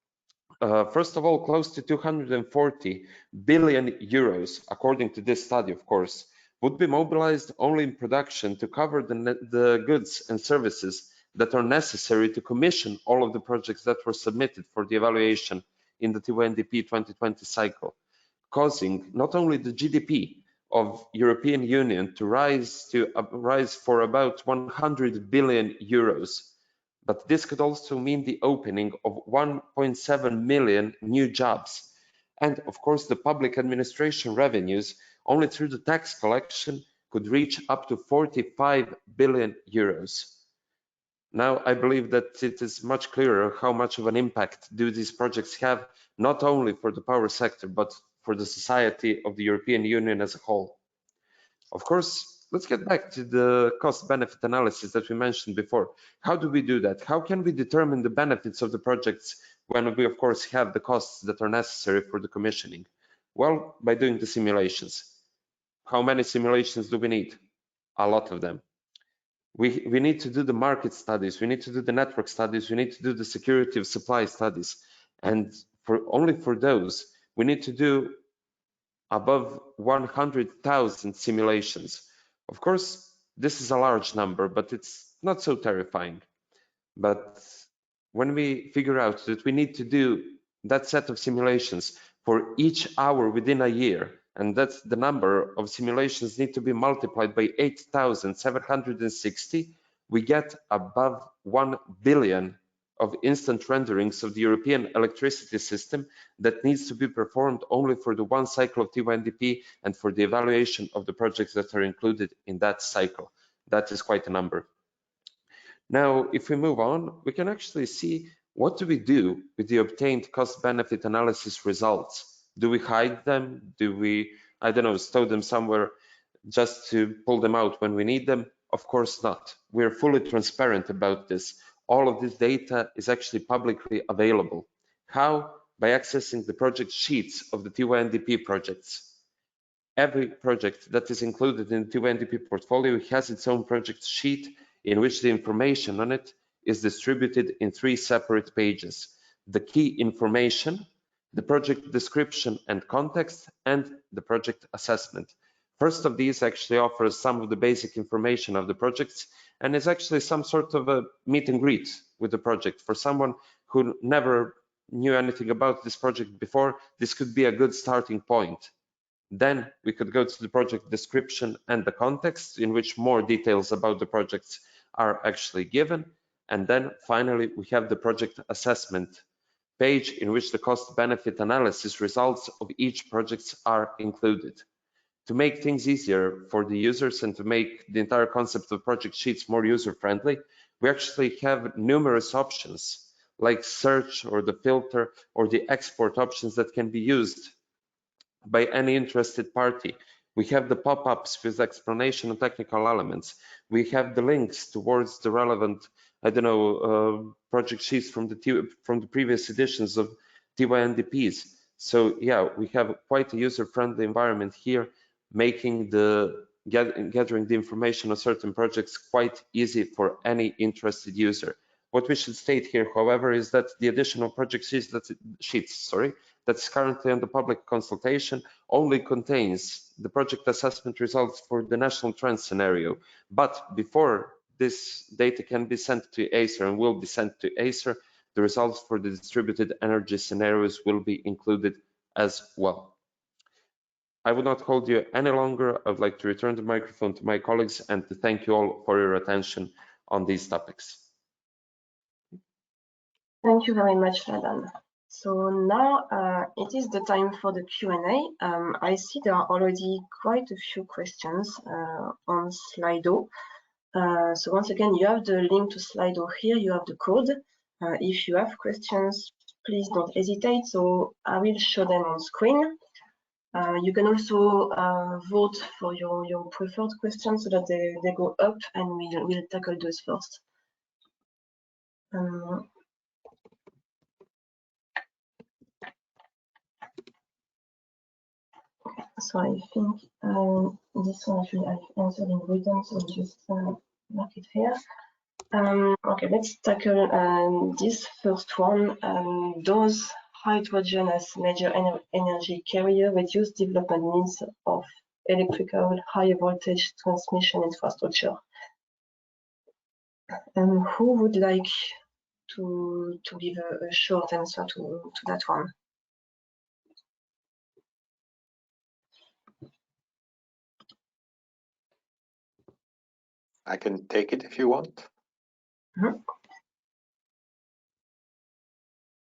first of all, close to 240 billion euros, according to this study, of course, would be mobilized only in production to cover the goods and services that are necessary to commission all of the projects that were submitted for the evaluation in the Tiwandp 2020 cycle, causing not only the GDP of European Union to rise for about 100 billion euros, but this could also mean the opening of 1.7 million new jobs. And of course, the public administration revenues, only through the tax collection, could reach up to 45 billion euros. Now, I believe that it is much clearer how much of an impact do these projects have, not only for the power sector, but for the society of the European Union as a whole. Of course, let's get back to the cost-benefit analysis that we mentioned before. How do we do that? How can we determine the benefits of the projects when we, of course, have the costs that are necessary for the commissioning? Well, by doing the simulations. How many simulations do we need? A lot of them. We need to do the market studies, we need to do the network studies, we need to do the security of supply studies. And only for those, we need to do above 100,000 simulations. Of course, this is a large number, but it's not so terrifying. But when we figure out that we need to do that set of simulations for each hour within a year, and that's the number of simulations need to be multiplied by 8,760, we get above 1 billion of instant renderings of the European electricity system that needs to be performed only for the one cycle of Tiwandp and for the evaluation of the projects that are included in that cycle. That is quite a number. Now, if we move on, we can actually see, what do we do with the obtained cost-benefit analysis results? Do we hide them? Do we, I don't know, stow them somewhere just to pull them out when we need them? Of course not. We're fully transparent about this. All of this data is actually publicly available. How? By accessing the project sheets of the Tiwandp projects. Every project that is included in the Tiwandp portfolio has its own project sheet in which the information on it is distributed in 3 separate pages. The key information, the project description and context, and the project assessment. First of these actually offers some of the basic information of the projects and is actually some sort of a meet and greet with the project. For someone who never knew anything about this project before, this could be a good starting point. Then we could go to the project description and the context, in which more details about the projects are actually given. And then finally, we have the project assessment page, in which the cost benefit analysis results of each project are included. To make things easier for the users and to make the entire concept of project sheets more user-friendly, we actually have numerous options like search or the filter or the export options that can be used by any interested party. We have the pop-ups with explanation of technical elements. We have the links towards the relevant, project sheets from the previous editions of Tiwandps. So yeah, we have quite a user-friendly environment here, making the gathering the information on certain projects quite easy for any interested user. What we should state here, however, is that the additional project sheets that's currently under public consultation only contains the project assessment results for the national trend scenario. But before this data can be sent to Acer and will be sent to Acer, the results for the distributed energy scenarios will be included as well. I will not hold you any longer. I would like to return the microphone to my colleagues and to thank you all for your attention on these topics. Thank you very much, Ladan. So now it is the time for the Q&A. I see there are already quite a few questions on Slido. So once again, you have the link to Slido here, you have the code. If you have questions, please don't hesitate. So I will show them on screen. You can also vote for your preferred questions so that they go up, and we'll tackle those first. So I think this one actually I've answered in written, so I'll just mark it here. Okay, let's tackle this first one. Does hydrogen as major energy carrier reduce development needs of electrical high voltage transmission infrastructure? Who would like to give a short answer to that one? I can take it if you want. Mm-hmm.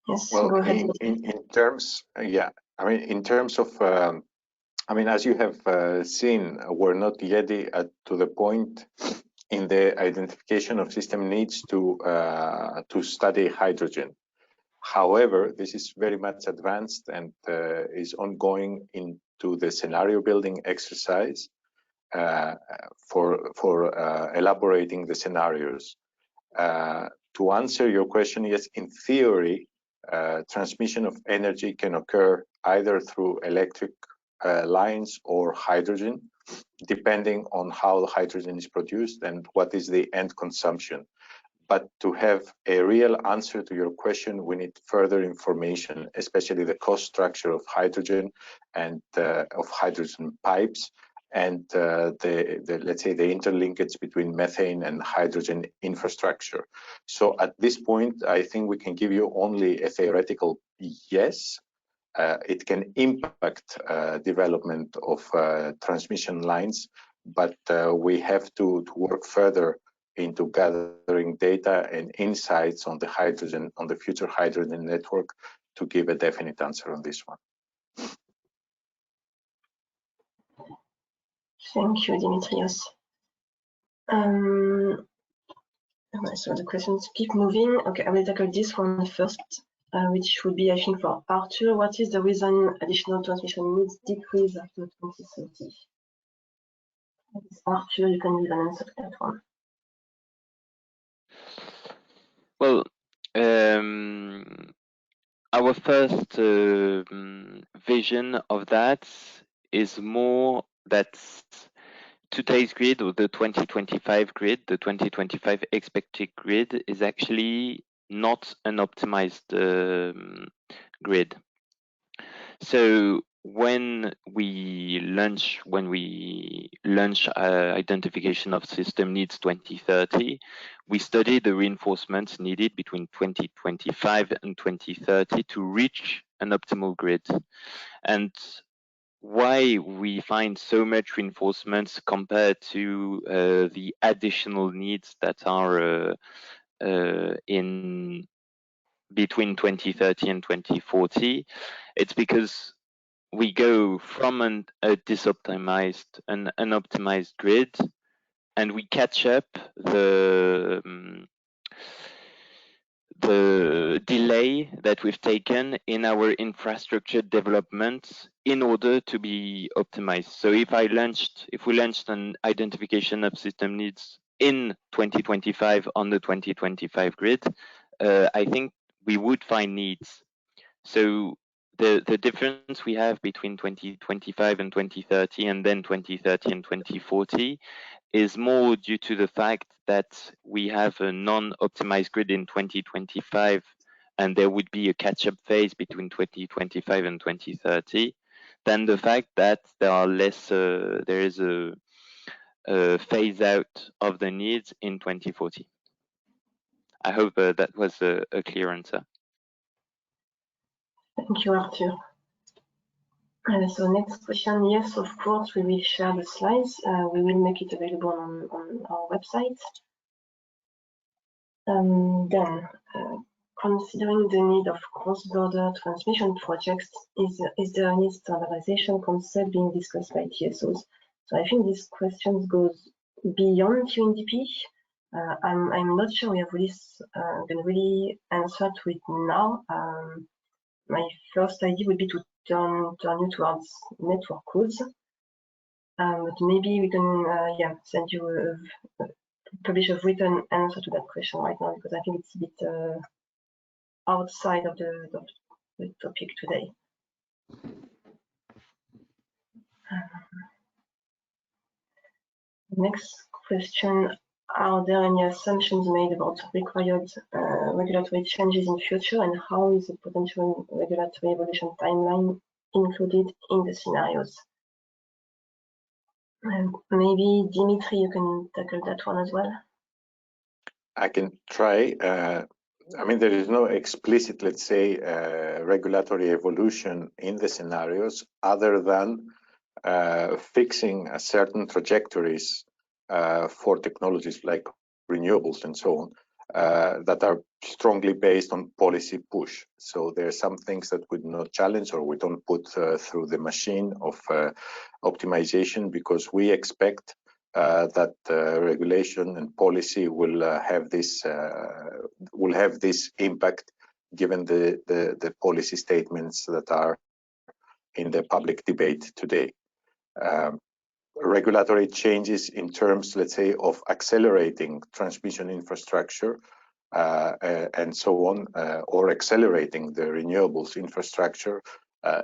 Yes, well, go ahead. In terms, in terms of, as you have seen, we're not yet to the point in the identification of system needs to study hydrogen. However, this is very much advanced and is ongoing into the scenario building exercise for elaborating the scenarios. To answer your question, yes, in theory, transmission of energy can occur either through electric lines or hydrogen, depending on how the hydrogen is produced and what is the end consumption. But to have a real answer to your question, we need further information, especially the cost structure of hydrogen and of hydrogen pipes, and let's say the interlinkage between methane and hydrogen infrastructure. So at this point, I think we can give you only a theoretical yes. It can impact development of transmission lines, but we have to work further into gathering data and insights on the future hydrogen network to give a definite answer on this one. Thank you, Dimitrios. So the questions keep moving. Okay, I will tackle this one first, which would be, I think, for Arthur. What is the reason additional transmission needs decrease after 2030? Arthur, you can give an answer to that one. Well, our first vision of that is more that today's grid, or the 2025 grid, the 2025 expected grid, is actually not an optimized grid. So when we launch identification of system needs 2030, we study the reinforcements needed between 2025 and 2030 to reach an optimal grid. And why we find so much reinforcements compared to the additional needs that are in between 2030 and 2040, it's because we go from an unoptimized grid, and we catch up the delay that we've taken in our infrastructure development in order to be optimized. So if we launched an identification of system needs in 2025 on the 2025 grid, I think we would find needs. So the difference we have between 2025 and 2030 and then 2030 and 2040 is more due to the fact that we have a non-optimized grid in 2025 and there would be a catch-up phase between 2025 and 2030 than the fact that there is a phase out of the needs in 2040. I hope that was a clear answer. Thank you, Arthur. So next question, yes, of course, we will share the slides. We will make it available on our website. Then, considering the need of cross-border transmission projects, is there any standardization concept being discussed by TSOs? So I think this question goes beyond Tiwandp. I'm not sure we have can really answer to it now. My first idea would be to turn you towards network codes. But maybe we can send you publish a written answer to that question right now, because I think it's a bit outside of the topic today. Next question, are there any assumptions made about required regulatory changes in future, and how is the potential regulatory evolution timeline included in the scenarios? Maybe Dimitri, you can tackle that one as well. I can try. I mean, there is no explicit, let's say, regulatory evolution in the scenarios other than fixing certain trajectories for technologies like renewables and so on that are strongly based on policy push. So there are some things that we do not challenge or we don't put through the machine of optimization, because we expect that regulation and policy will have this impact, given the policy statements that are in the public debate today. Regulatory changes in terms, let's say, of accelerating transmission infrastructure and so on, or accelerating the renewables infrastructure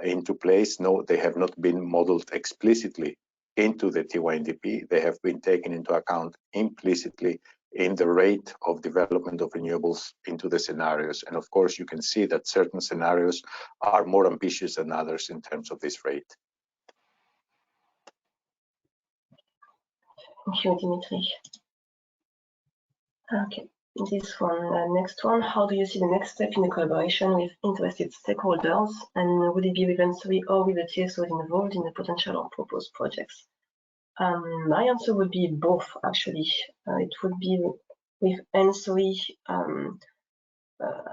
into place. No, they have not been modeled explicitly into the Tiwandp. They have been taken into account implicitly in the rate of development of renewables into the scenarios. And of course, you can see that certain scenarios are more ambitious than others in terms of this rate. Thank you, Dimitri. Okay, this one, next one. How do you see the next step in the collaboration with interested stakeholders? And would it be with ENTSO-E or with the TSOs involved in the potential or proposed projects? My answer would be both, actually. It would be with ENTSO-E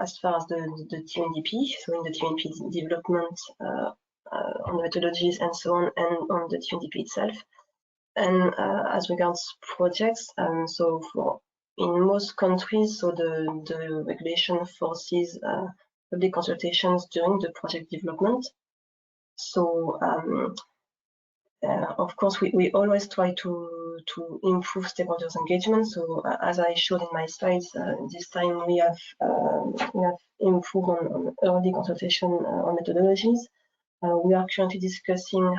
as far as the Tiwandp, so in the Tiwandp development, on methodologies and so on, and on the Tiwandp itself. And as regards projects, so in most countries, so the regulation forces public consultations during the project development. So of course, we always try to improve stakeholders' engagement. So as I showed in my slides, this time we have improved on early consultation on methodologies. We are currently discussing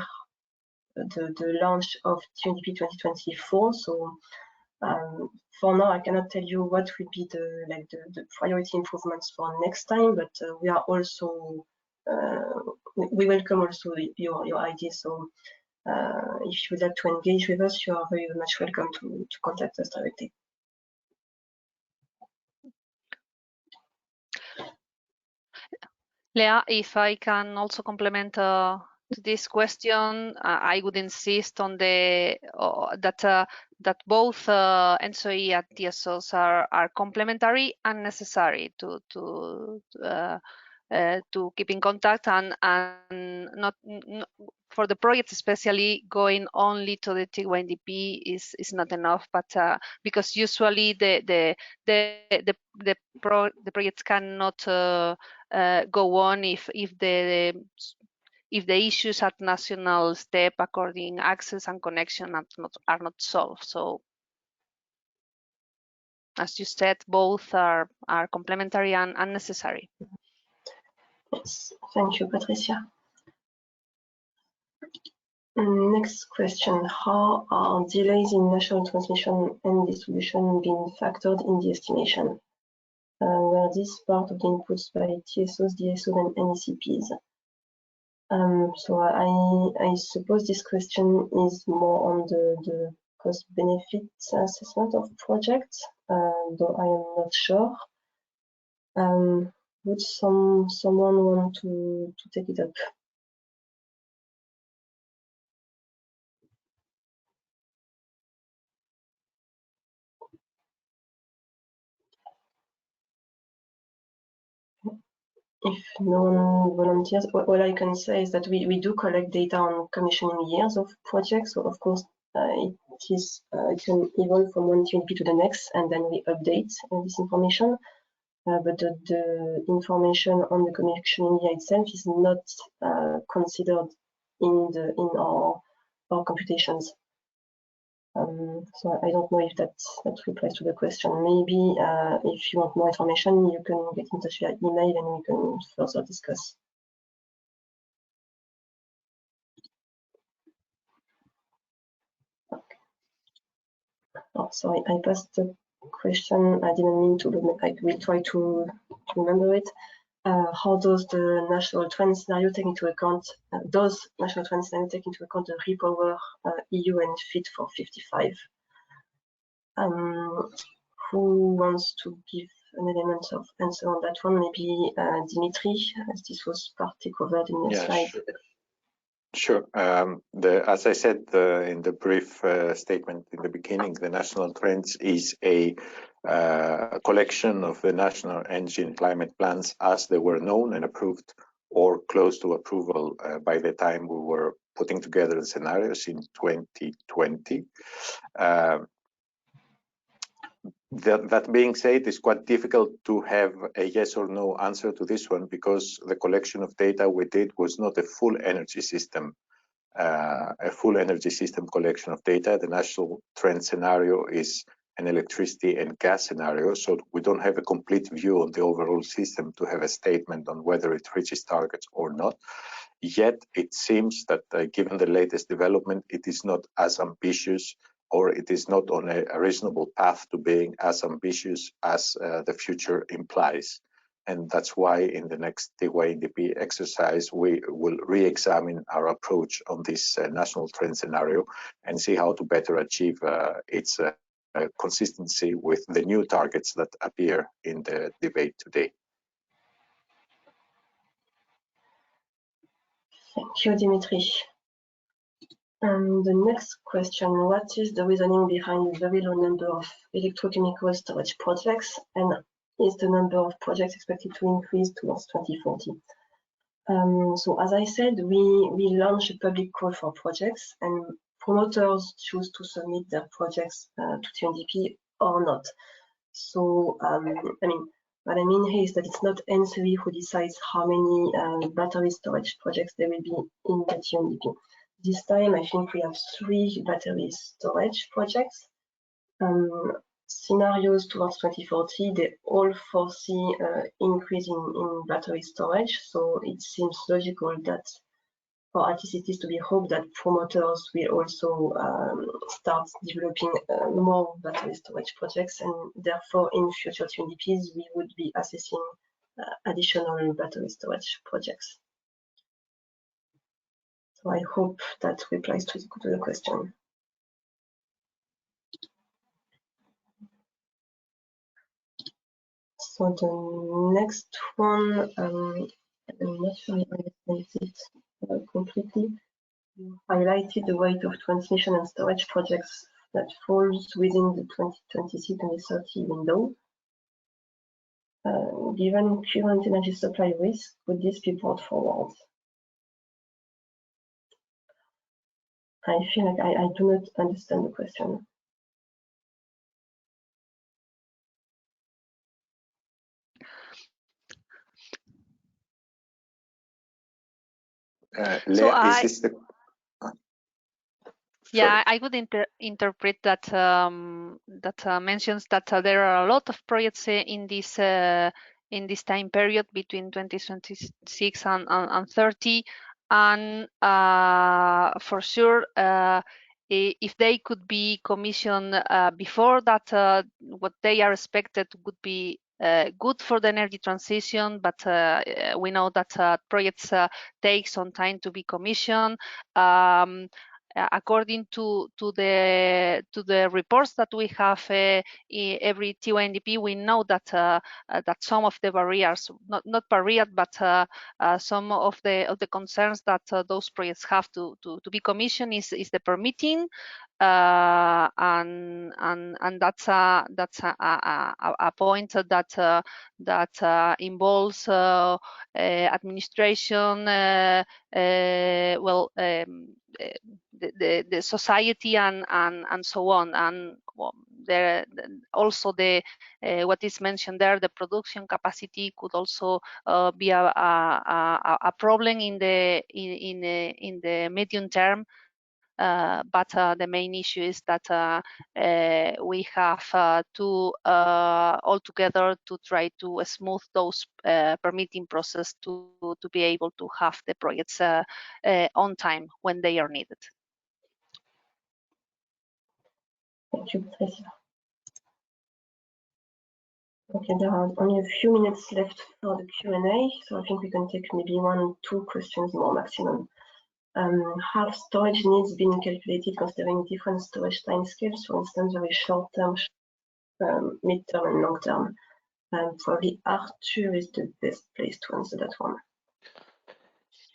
the launch of Tiwandp 2024. So for now, I cannot tell you what will be the priority improvements for next time, but we are also we welcome also your ideas. So if you would like to engage with us, you are very much welcome to contact us directly. Lea, if I can also complement to this question, I would insist on the that both ENTSO-E and TSOs are complementary and necessary to keep in contact, and not for the project, especially going only to the Tiwandp is not enough. But because usually the projects cannot go on if the issues at national step according access and connection are not solved. So as you said, both are complementary and necessary. Yes, thank you, Patricia. Next question: how are delays in national transmission and distribution being factored in the estimation? Were this part of the inputs by TSOs, DSOs, and NECPs? So I suppose this question is more on the cost-benefit assessment of projects, though I am not sure. Would someone want to take it up? If no one volunteers, all I can say is that we do collect data on commissioning years of projects. So of course, it can evolve from one TNP to the next, and then we update this information. But the information on the commissioning year itself is not considered in our computations. So I don't know if that replies to the question. Maybe if you want more information, you can get in touch via email and we can further discuss. Okay. Oh, sorry, I passed the question. I didn't mean to, but I will try to remember it. How does the national trend scenario take into account? Does national trend scenario take into account the Repower EU and Fit for 55? Who wants to give an element of answer on that one? Maybe Dimitri, as this was partly covered in your slide. Sure. As I said in the brief statement in the beginning, the national trends is a collection of the national energy and climate plans as they were known and approved or close to approval by the time we were putting together the scenarios in 2020. That being said, it's quite difficult to have a yes or no answer to this one because the collection of data we did was not a full energy system collection of data. The national trend scenario is an electricity and gas scenario, so we don't have a complete view on the overall system to have a statement on whether it reaches targets or not. Yet it seems that given the latest development, it is not as ambitious, or it is not on a reasonable path to being as ambitious as the future implies. And that's why in the next Tiwandp exercise, we will re-examine our approach on this national trend scenario and see how to better achieve its consistency with the new targets that appear in the debate today. Thank you, Dimitri. The next question: what is the reasoning behind the very low number of electrochemical storage projects, and is the number of projects expected to increase towards 2040? So as I said, we launch a public call for projects, and promoters choose to submit their projects to Tiwandp or not. So I mean, what I mean here is that it's not ENTSO-E who decides how many battery storage projects there will be in the Tiwandp. This time, I think we have 3 battery storage projects. Scenarios towards 2040, they all foresee increase in battery storage. So it seems logical that, or at least it is to be hoped that promoters will also start developing more battery storage projects, and therefore in future Tiwandps we would be assessing additional battery storage projects. So I hope that replies to the question. So the next one, I'm not sure I understand it completely. You highlighted the weight of transmission and storage projects that falls within the 2020-2030 window. Given current energy supply risk, could this be brought forward? I feel like I do not understand the question. So Lea, is this the yeah, I would interpret that that mentions that there are a lot of projects in this time period between 2026 and 30, and for sure, if they could be commissioned before that, what they are expected would be good for the energy transition. But we know that projects take some time to be commissioned. According to the reports that we have every Tiwandp, we know that that some of the barriers, not barriers, but some of the concerns that those projects have to be commissioned is the permitting, and that's a point that involves administration, well. The society and so on, and well, also the what is mentioned there, the production capacity could also be a problem in the medium term. But the main issue is that we have to all together to try to smooth those permitting process to be able to have the projects on time when they are needed. Thank you, Patricia. Okay, there are only a few minutes left for the Q&A, so I think we can take maybe 1 or 2 questions more maximum. Have storage needs been calculated considering different storage timescales, for instance, very short term, mid-term, and long term? Probably Arthur is the best place to answer that one.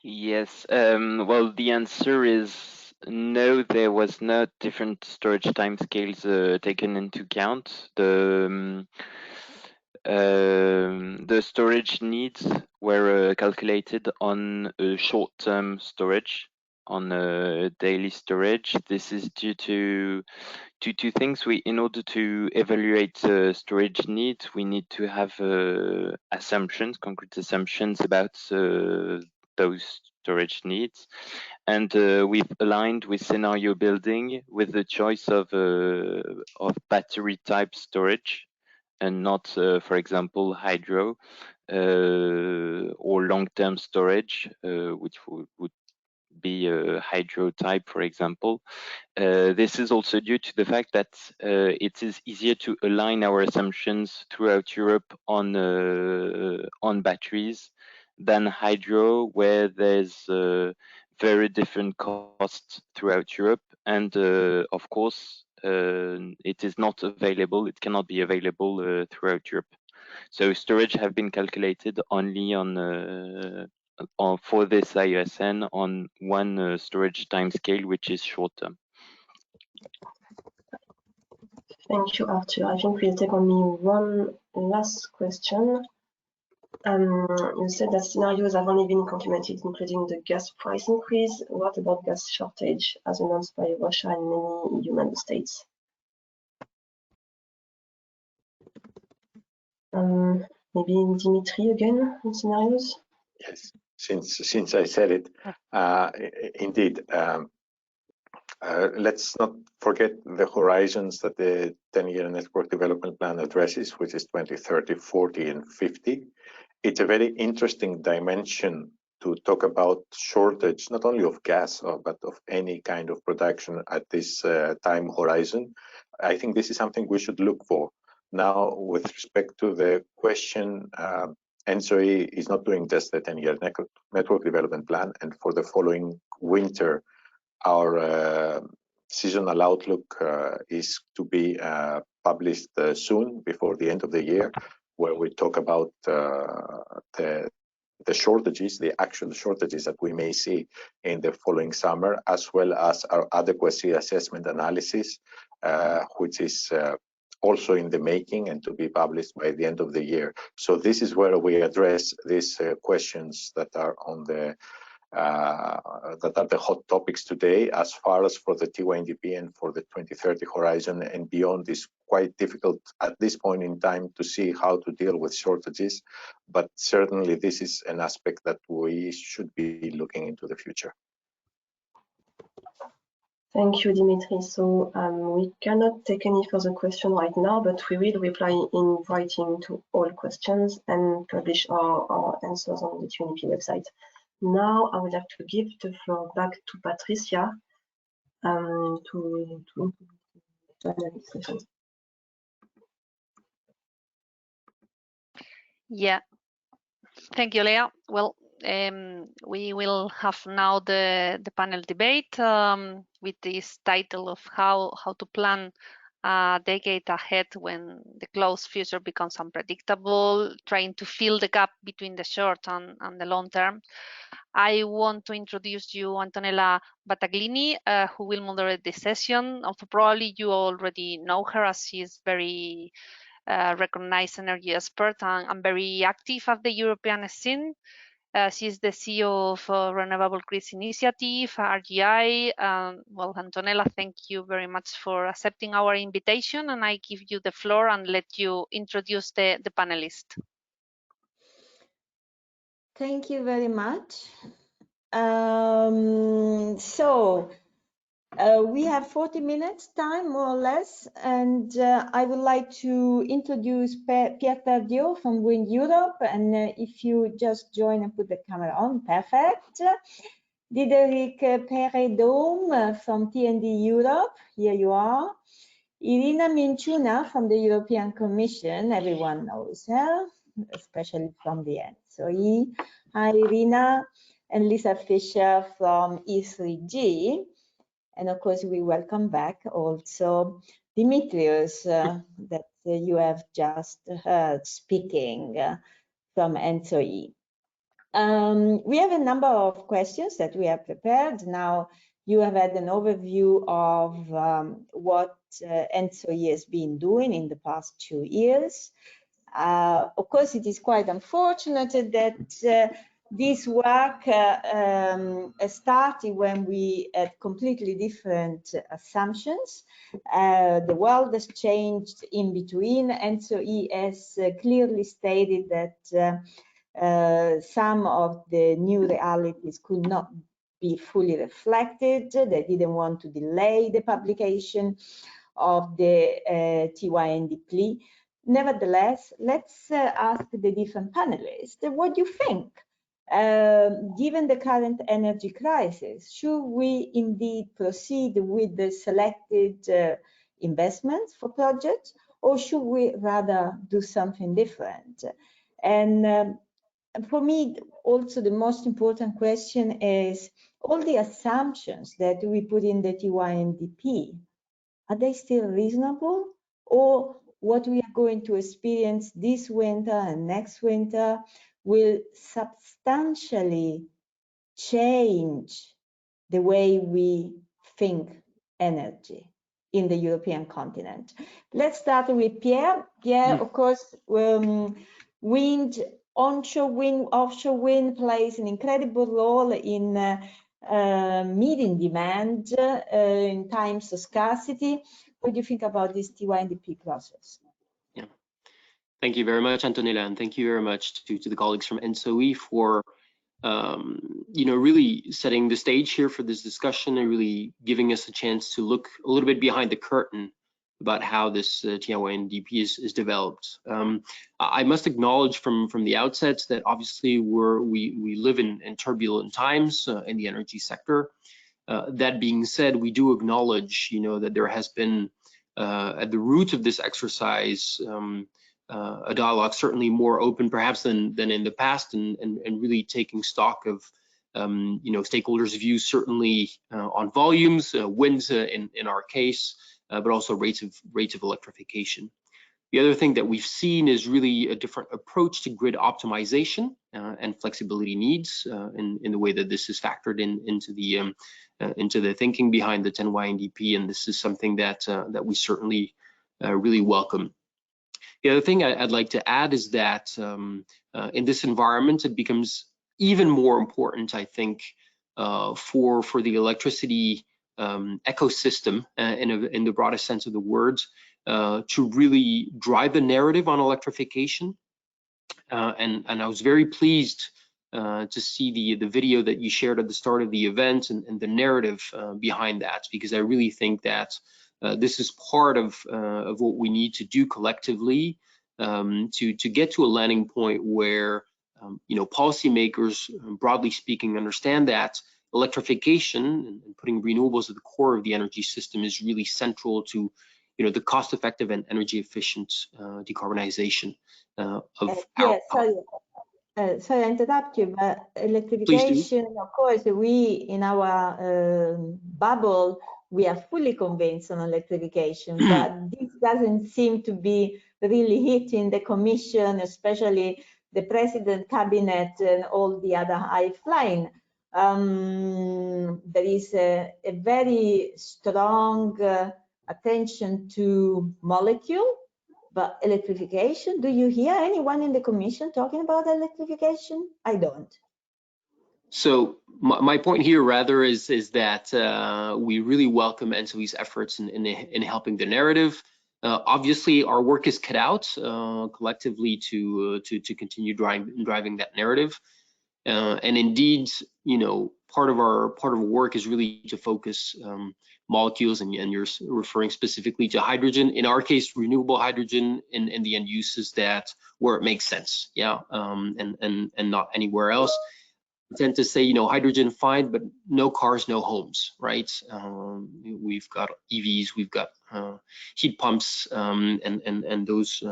Yes, well, the answer is no, there was not different storage timescales taken into account. The storage needs were calculated on short-term storage, on daily storage. This is due to two things. In order to evaluate storage needs, we need to have assumptions, concrete assumptions about those storage needs, and we've aligned with scenario building with the choice of battery type storage, and not, for example, hydro or long-term storage, which would be hydro type, for example. This is also due to the fact that it is easier to align our assumptions throughout Europe on batteries than hydro, where there's very different costs throughout Europe, and of course it is not available. It cannot be available throughout Europe. So storage have been calculated only on for this IUSN on one storage timescale, which is short term. Thank you, Arthur. I think we'll take only one last question. You said that scenarios have only been complemented, including the gas price increase. What about gas shortage as announced by Russia and many EU member states? Maybe Dimitri again on scenarios? Yes, since I said it, indeed. Let's not forget the horizons that the 10-year network development plan addresses, which is 2030, 40, and 50. It's a very interesting dimension to talk about shortage, not only of gas, but of any kind of production at this time horizon. I think this is something we should look for. Now, with respect to the question ENTSO-E is not doing just the 10-year network development plan, and for the following winter, our seasonal outlook is to be published soon, before the end of the year, where we talk about the shortages, the actual shortages that we may see in the following summer, as well as our adequacy assessment analysis, which is also in the making and to be published by the end of the year. So this is where we address these questions that are on the hot topics today. As far as for the Tiwandp and for the 2030 horizon and beyond, is quite difficult at this point in time to see how to deal with shortages, but certainly this is an aspect that we should be looking into the future. Thank you, Dimitri. So we cannot take any further question right now, but we will reply in writing to all questions and publish our answers on the Tiwandp website. Now I would like to give the floor back to Patricia to end this session. Yeah, thank you, Leah. Well, we will have now the panel debate with this title of how to plan a decade ahead when the close future becomes unpredictable, trying to fill the gap between the short and the long term. I want to introduce you Antonella Battaglini, who will moderate this session. Also, probably you already know her, as she is very recognized energy expert and very active at the European scene. She's the CEO of Renewable Grids Initiative, RGI. Well, Antonella, thank you very much for accepting our invitation, and I give you the floor and let you introduce the panelists. Thank you very much. We have 40 minutes time, more or less, and I would like to introduce Pierre Tardieu from Wind Europe, and if you just join and put the camera on, perfect. Diderik Peredome from TND Europe, here you are. Irina Minchuna from the European Commission, everyone knows her, especially from the ENTSO-E. Hi, Irina. And Lisa Fischer from E3G. And of course, we welcome back also Dimitrios that you have just heard speaking from ENTSO-E. We have a number of questions that we have prepared. Now, you have had an overview of what ENTSO-E has been doing in the past 2 years. Of course, it is quite unfortunate that this work started when we had completely different assumptions. The world has changed in between. ENTSO-E has clearly stated that some of the new realities could not be fully reflected. They didn't want to delay the publication of the Tiwandp. Nevertheless, let's ask the different panelists, what do you think? Given the current energy crisis, should we indeed proceed with the selected investments for projects, or should we rather do something different? And for me, also the most important question is, all the assumptions that we put in the Tiwandp, are they still reasonable? Or what we are going to experience this winter and next winter will substantially change the way we think energy in the European continent. Let's start with Pierre. Pierre, of course, wind, onshore wind, offshore wind plays an incredible role in meeting demand in times of scarcity. What do you think about this Tiwandp process? Yeah, thank you very much, Antonella, and thank you very much to the colleagues from ENTSO-E for really setting the stage here for this discussion and really giving us a chance to look a little bit behind the curtain about how this Tiwandp is developed. I must acknowledge from the outset that obviously we live in turbulent times in the energy sector. That being said, we do acknowledge, that there has been at the root of this exercise a dialogue certainly more open perhaps than in the past, and really taking stock of stakeholders' views certainly on volumes, winds in our case, but also rates of electrification. The other thing that we've seen is really a different approach to grid optimization and flexibility needs in the way that this is factored into the thinking behind the Tiwandp, and this is something that we certainly really welcome. The other thing I'd like to add is that in this environment, it becomes even more important, I think, for the electricity ecosystem in the broadest sense of the words, to really drive the narrative on electrification. And I was very pleased to see the video that you shared at the start of the event and the narrative behind that, because I really think that this is part of what we need to do collectively to get to a landing point where policymakers, broadly speaking, understand that electrification and putting renewables at the core of the energy system is really central to the cost-effective and energy-efficient decarbonization of yeah, sorry to interrupt you, but electrification, of course, we in our bubble, we are fully convinced on electrification, but this doesn't seem to be really hitting the Commission, especially the President, Cabinet, and all the other high flying. There is a very strong attention to molecule, but electrification, do you hear anyone in the Commission talking about electrification? I don't. So my point here rather is that we really welcome ENTSO-E's efforts in helping the narrative. Obviously, our work is cut out collectively to continue driving that narrative. And indeed, part of our work is really to focus molecules, and you're referring specifically to hydrogen. In our case, renewable hydrogen in the end uses that where it makes sense, and not anywhere else. I tend to say, hydrogen fine, but no cars, no homes, right? We've got EVs, we've got heat pumps, and those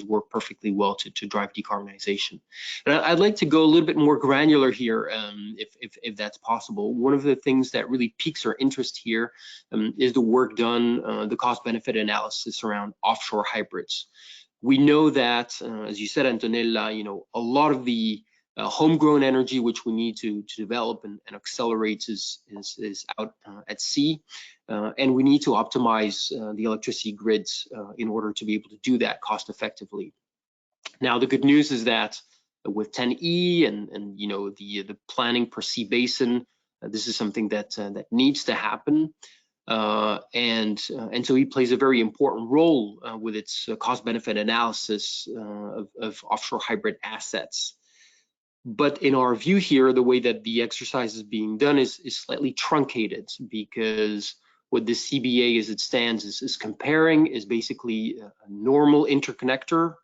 work perfectly well to drive decarbonization. And I'd like to go a little bit more granular here, if that's possible. One of the things that really piques our interest here is the work done, the cost-benefit analysis around offshore hybrids. We know that, as you said, Antonella, a lot of the homegrown energy which we need to develop and accelerate is out at sea, and we need to optimize the electricity grids in order to be able to do that cost effectively. Now, the good news is that with TEN-E and the planning per sea basin, this is something that needs to happen. And ENTSO-E plays a very important role with its cost-benefit analysis of offshore hybrid assets. But in our view here, the way that the exercise is being done is slightly truncated, because what the CBA as it stands is comparing is basically a normal interconnector,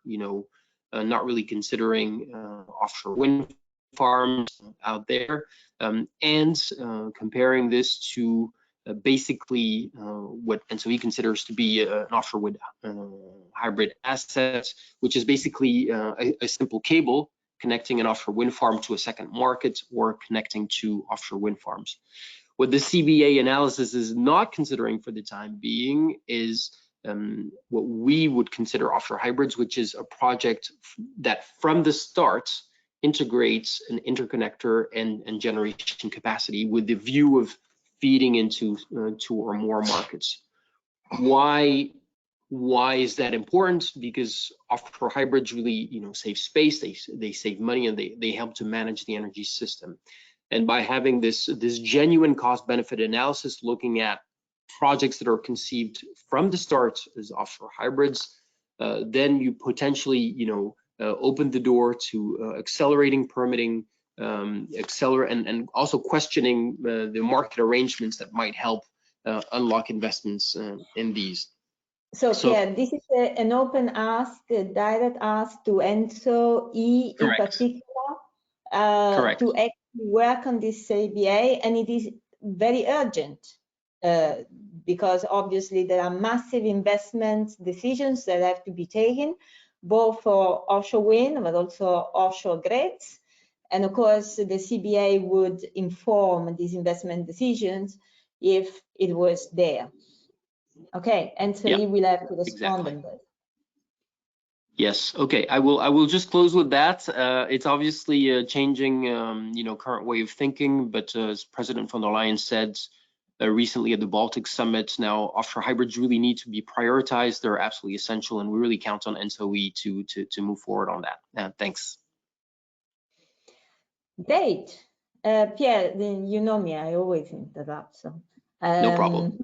not really considering offshore wind farms out there, and comparing this to basically what ENTSO-E considers to be an offshore wind hybrid asset, which is basically a simple cable connecting an offshore wind farm to a second market or connecting to offshore wind farms. What the CBA analysis is not considering for the time being is what we would consider offshore hybrids, which is a project that from the start integrates an interconnector and generation capacity with the view of feeding into 2 or more markets. Why is that important? Because offshore hybrids really, save space, they save money, and they help to manage the energy system. And by having this genuine cost-benefit analysis, looking at projects that are conceived from the start as offshore hybrids, then you potentially, open the door to accelerating permitting, and also questioning the market arrangements that might help unlock investments in these. So Pierre, this is an open ask, a direct ask to ENTSO-E in particular to actually work on this CBA, and it is very urgent because obviously there are massive investment decisions that have to be taken. both for offshore wind, but also offshore grids. And of course, the CBA would inform these investment decisions if it was there. Okay, and so you will have to respond on that. Yes. Okay. I will just close with that. It's obviously a changing, current way of thinking. But as President von der Leyen said recently at the Baltic Summit, now offshore hybrids really need to be prioritized. They're absolutely essential, and we really count on ENTSO-E to move forward on that. Thanks. Great. Pierre, you know me, I always interrupt. So, no problem.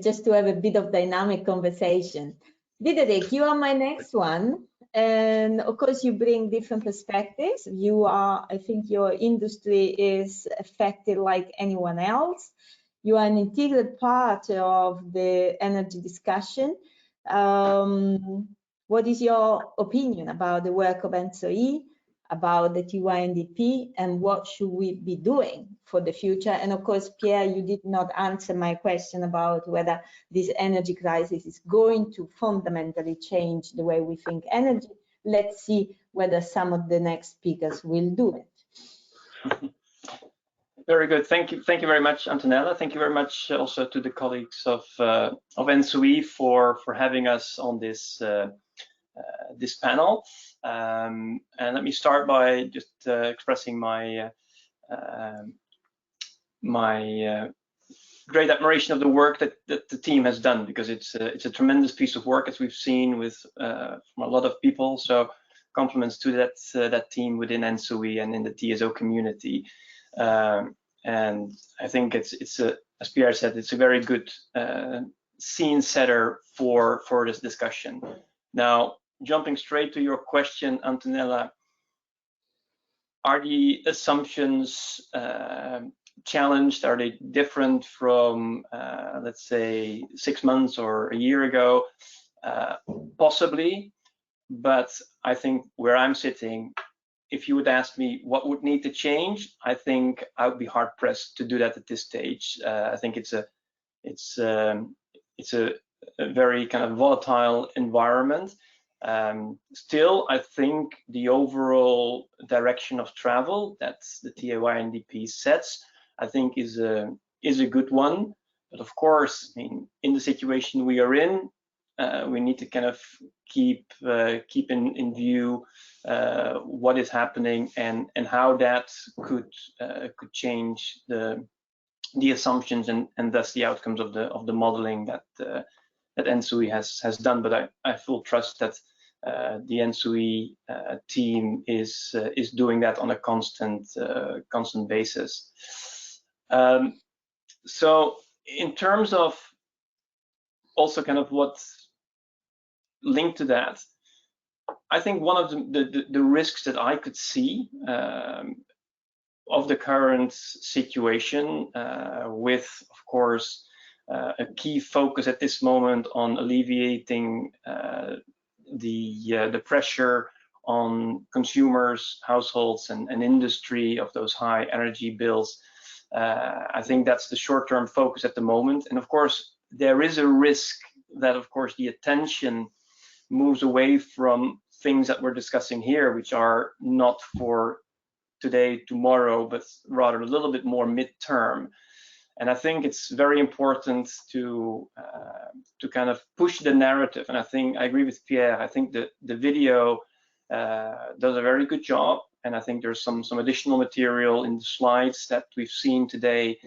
Just to have a bit of dynamic conversation. Diederik, you are my next one. And of course, you bring different perspectives. I think your industry is affected like anyone else. You are an integral part of the energy discussion. What is your opinion about the work of ENTSO-E, about the Tiwandp, and what should we be doing for the future? And of course, Pierre, you did not answer my question about whether this energy crisis is going to fundamentally change the way we think energy. Let's see whether some of the next speakers will do it. Very good. Thank you very much, Antonella. Thank you very much also to the colleagues of ENTSO-E for having us on this this panel. And let me start by just expressing my great admiration of the work that the team has done, because it's a tremendous piece of work, as we've seen with from a lot of people. So compliments to that team within ENTSO-E and in the TSO community. And I think it's as Pierre said, it's a very good scene setter for this discussion. Now, jumping straight to your question, Antonella, are the assumptions challenged? Are they different from, let's say, 6 months or a year ago? Possibly, but I think where I'm sitting, if you would ask me what would need to change, I think I would be hard pressed to do that at this stage. I think it's a very kind of volatile environment. Still, I think the overall direction of travel that the Tiwandp sets, I think is a good one. But of course, I mean, in the situation we are in, we need to kind of keep in view what is happening and how that could change the assumptions and thus the outcomes of the modeling that ENTSO-E has done. But I full trust that the ENTSO-E team is doing that on a constant basis. So in terms of also kind of what's linked to that, I think one of the risks that I could see of the current situation, with, of course, a key focus at this moment on alleviating the pressure on consumers, households, and industry of those high energy bills. I think that's the short-term focus at the moment. And of course, there is a risk that, of course, the attention moves away from things that we're discussing here, which are not for today, tomorrow, but rather a little bit more midterm. And I think it's very important to kind of push the narrative. And I think I agree with Pierre. I think the video does a very good job. And I think there's some additional material in the slides that we've seen today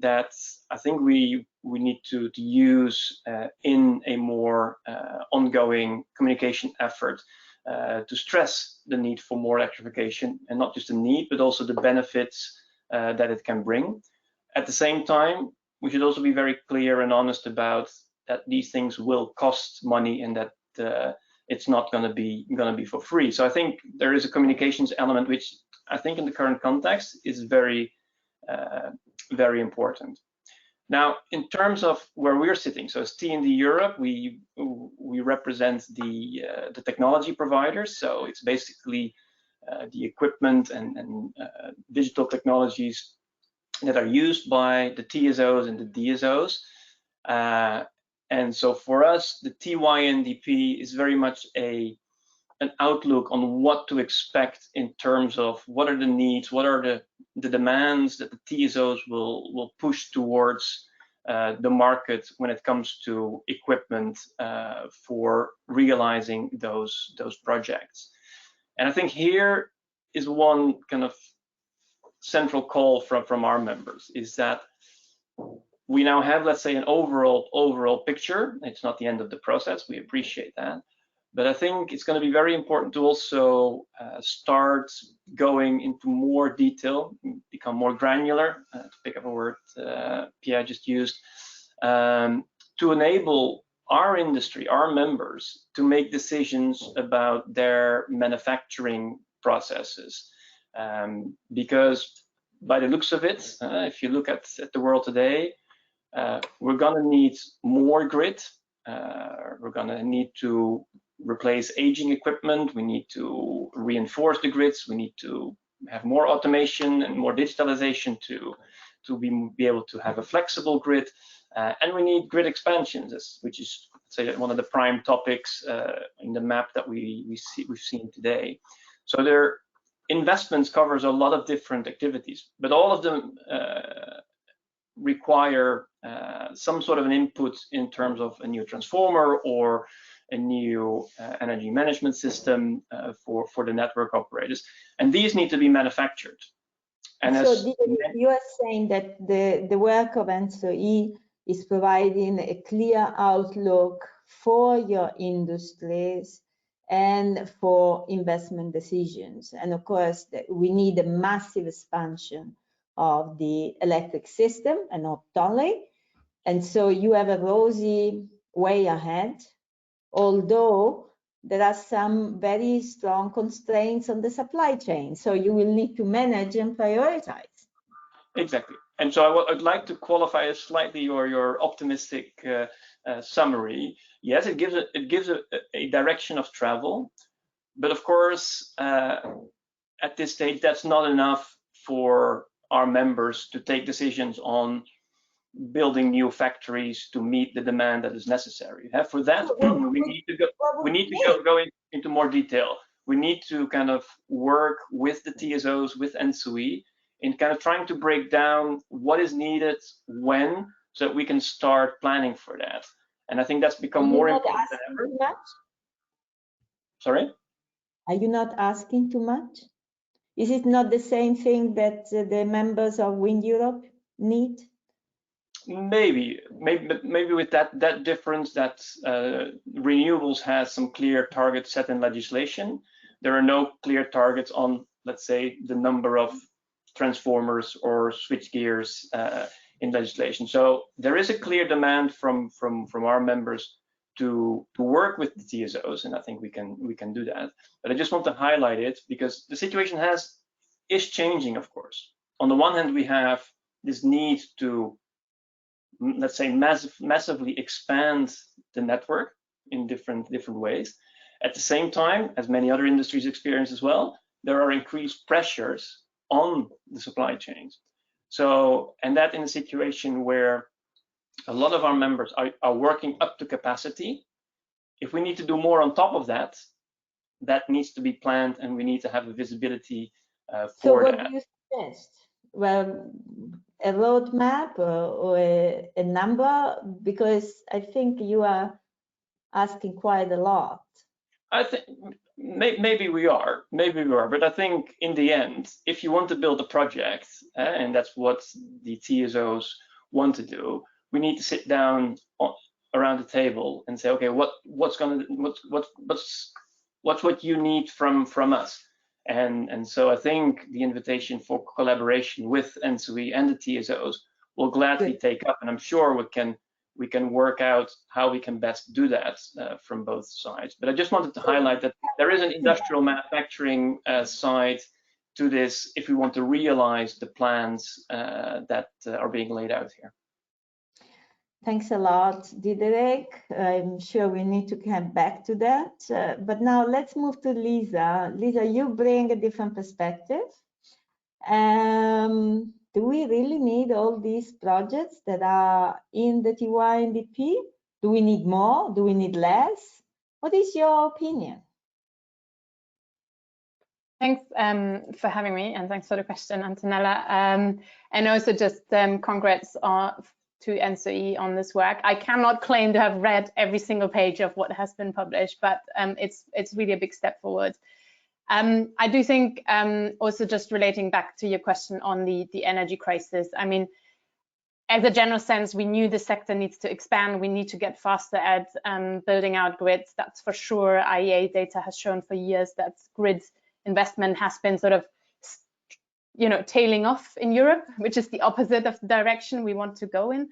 that I think we need to use in a more ongoing communication effort to stress the need for more electrification, and not just the need, but also the benefits that it can bring. At the same time, we should also be very clear and honest about that these things will cost money, and that it's not going to be for free. So I think there is a communications element, which I think in the current context is very very important. Now, in terms of where we're sitting, so as T&D Europe, we represent the technology providers. So it's basically the equipment and digital technologies that are used by the TSOs and the DSOs. And so for us, the Tiwandp is very much a an outlook on what to expect in terms of what are the needs, what are the demands that the TSOs will push towards the market when it comes to equipment for realizing those projects. And I think here is one kind of central call from our members, is that we now have, let's say, an overall picture. It's not the end of the process. We appreciate that. But I think it's going to be very important to also start going into more detail, become more granular, to pick up a word Pierre just used, to enable our industry, our members, to make decisions about their manufacturing processes. Because by the looks of it, if you look at the world today, we're going to need more grid. We're going to need to replace aging equipment. We need to reinforce the grids. We need to have more automation and more digitalization to be able to have a flexible grid. And we need grid expansions, which is, say, one of the prime topics in the map that we've seen today. So their investments covers a lot of different activities, but all of them require some sort of an input in terms of a new transformer or a new energy management system for the network operators, and these need to be manufactured. And so you are saying that the work of ENTSO-E is providing a clear outlook for your industries and for investment decisions. And of course, we need a massive expansion of the electric system and not only. And so you have a rosy way ahead, although there are some very strong constraints on the supply chain. So you will need to manage and prioritize. Exactly. And so I'd like to qualify slightly your optimistic summary. Yes, it gives a direction of travel, but of course, at this stage, that's not enough for our members to take decisions on building new factories to meet the demand that is necessary. For that, we need to go into more detail. We need to kind of work with the TSOs, with ENTSO-E, in kind of trying to break down what is needed when, so that we can start planning for that. And I think that's become more important than ever. Sorry? Are you not asking too much? Is it not the same thing that the members of Wind Europe need? Maybe with that difference that renewables has some clear targets set in legislation. There are no clear targets on, let's say, the number of transformers or switch gears in legislation. So there is a clear demand from our members to work with the TSOs, and I think we can do that. But I just want to highlight it because the situation is changing, of course. On the one hand, we have this need to, let's say, massively expand the network in different ways. At the same time, as many other industries experience as well, there are increased pressures on the supply chains. So, and that in a situation where a lot of our members are working up to capacity, if we need to do more on top of that, that needs to be planned, and we need to have a visibility for that. So what do you suggest? Well, a roadmap or a number? Because I think you are asking quite a lot. I think maybe we are, but I think in the end, if you want to build a project, and that's what the TSOs want to do, we need to sit down around the table and say, okay, what's what you need from us, and so I think the invitation for collaboration with ENTSO-E and the TSOs will gladly take up, and I'm sure we can work out how we can best do that from both sides. But I just wanted to highlight that there is an industrial manufacturing side to this if we want to realize the plans that are being laid out here. Thanks a lot, Diederik. I'm sure we need to come back to that. But now let's move to Lisa. Lisa, you bring a different perspective. Do we really need all these projects that are in the Tiwandp? Do we need more? Do we need less? What is your opinion? Thanks for having me, and thanks for the question, Antonella. And also just congrats to ENTSO-E on this work. I cannot claim to have read every single page of what has been published, but it's really a big step forward. I do think also just relating back to your question on the energy crisis, I mean, as a general sense, we knew the sector needs to expand. We need to get faster at building out grids. That's for sure. IEA data has shown for years that grid investment has been sort of, tailing off in Europe, which is the opposite of the direction we want to go in.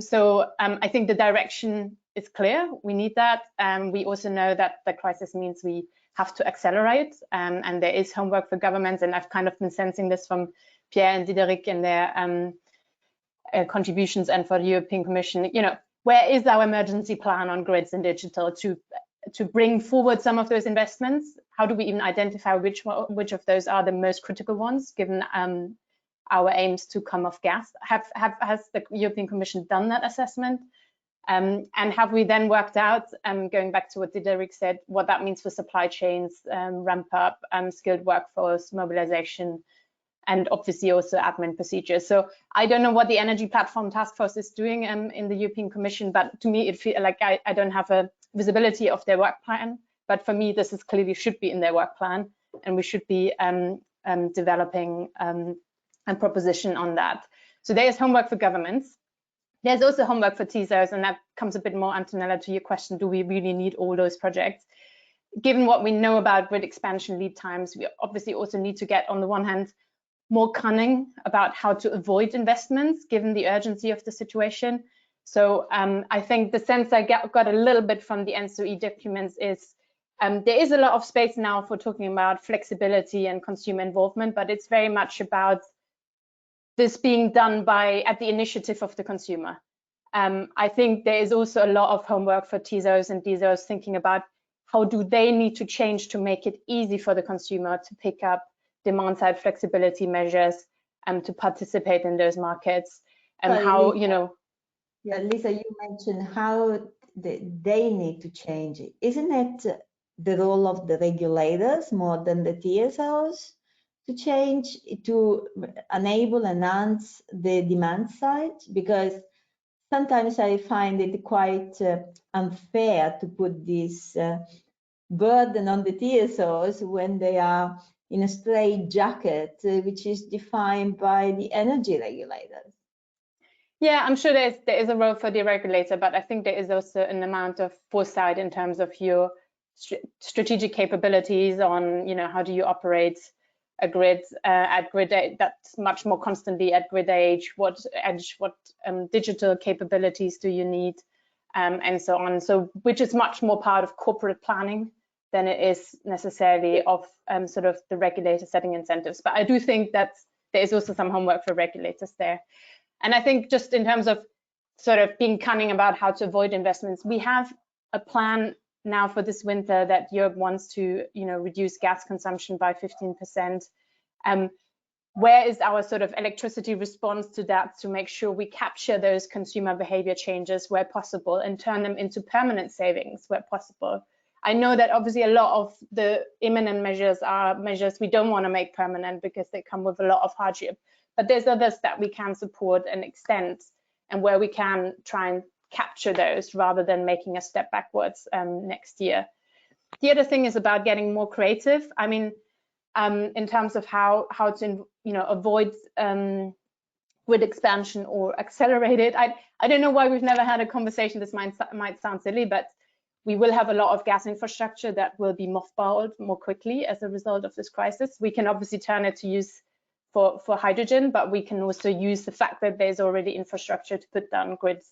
So I think the direction is clear. We need that. We also know that the crisis means we have to accelerate, and there is homework for governments. And I've kind of been sensing this from Pierre and Diderik in their contributions, and for the European Commission. Where is our emergency plan on grids and digital to bring forward some of those investments? How do we even identify which of those are the most critical ones, given our aims to come off gas? Has the European Commission done that assessment? And have we then worked out, going back to what Diderik said, what that means for supply chains, ramp up, skilled workforce, mobilization, and obviously also admin procedures? So I don't know what the Energy Platform Task Force is doing in the European Commission, but to me it feels like I don't have a visibility of their work plan. But for me, this is clearly should be in their work plan, and we should be developing a proposition on that. So there is homework for governments. There's also homework for TSOs, and that comes a bit more, Antonella, to your question, do we really need all those projects? Given what we know about grid expansion lead times, we obviously also need to get, on the one hand, more cunning about how to avoid investments, given the urgency of the situation. So I think the sense I got a little bit from the ENTSO-E documents is there is a lot of space now for talking about flexibility and consumer involvement, but it's very much about this being done at the initiative of the consumer. I think there is also a lot of homework for TSOs and DSOs thinking about how do they need to change to make it easy for the consumer to pick up demand-side flexibility measures and to participate in those markets, and how, Yeah, Lisa, you mentioned how they need to change. Isn't it the role of the regulators more than the TSOs to change, to enable, enhance the demand side? Because sometimes I find it quite unfair to put this burden on the TSOs when they are in a straitjacket, which is defined by the energy regulators. Yeah, I'm sure there is a role for the regulator, but I think there is also an amount of foresight in terms of your strategic capabilities on, how do you operate a grid at grid age, that's much more constantly at grid age, what digital capabilities do you need, and so on. So which is much more part of corporate planning than it is necessarily of sort of the regulator setting incentives. But I do think that there is also some homework for regulators there. And I think just in terms of sort of being cunning about how to avoid investments, we have a plan now for this winter that Europe wants to, reduce gas consumption by 15%. Where is our sort of electricity response to that, to make sure we capture those consumer behavior changes where possible and turn them into permanent savings where possible? I know that obviously a lot of the imminent measures are measures we don't want to make permanent because they come with a lot of hardship. But there's others that we can support and extend, and where we can try and capture those rather than making a step backwards next year. The other thing is about getting more creative. I mean, in terms of how to avoid grid expansion or accelerate it. I don't know why we've never had a conversation. This might sound silly, but we will have a lot of gas infrastructure that will be mothballed more quickly as a result of this crisis. We can obviously turn it to use for hydrogen, but we can also use the fact that there's already infrastructure to put down grid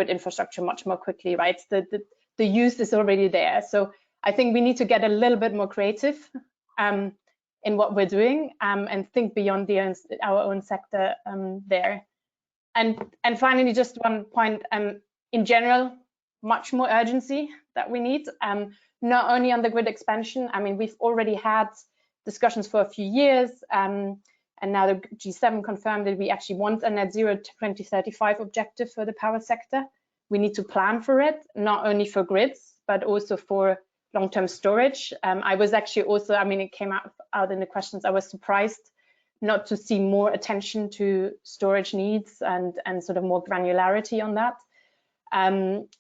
infrastructure much more quickly, right? The use is already there. So I think we need to get a little bit more creative in what we're doing and think beyond our own sector there. And finally, just one point, in general, much more urgency that we need, not only on the grid expansion. I mean, we've already had discussions for a few years, and now the G7 confirmed that we actually want a net zero 2035 objective for the power sector. We need to plan for it, not only for grids, but also for long-term storage. I was actually also, I mean, it came out in the questions, I was surprised not to see more attention to storage needs and sort of more granularity on that.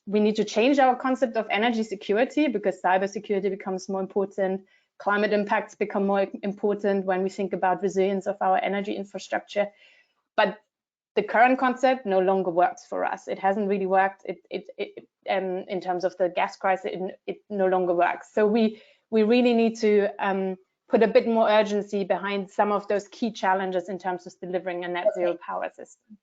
We need to change our concept of energy security because cybersecurity becomes more important. Climate impacts become more important when we think about resilience of our energy infrastructure. But the current concept no longer works for us. It hasn't really worked. In terms of the gas crisis, it no longer works. So we really need to put a bit more urgency behind some of those key challenges in terms of delivering a net zero power system.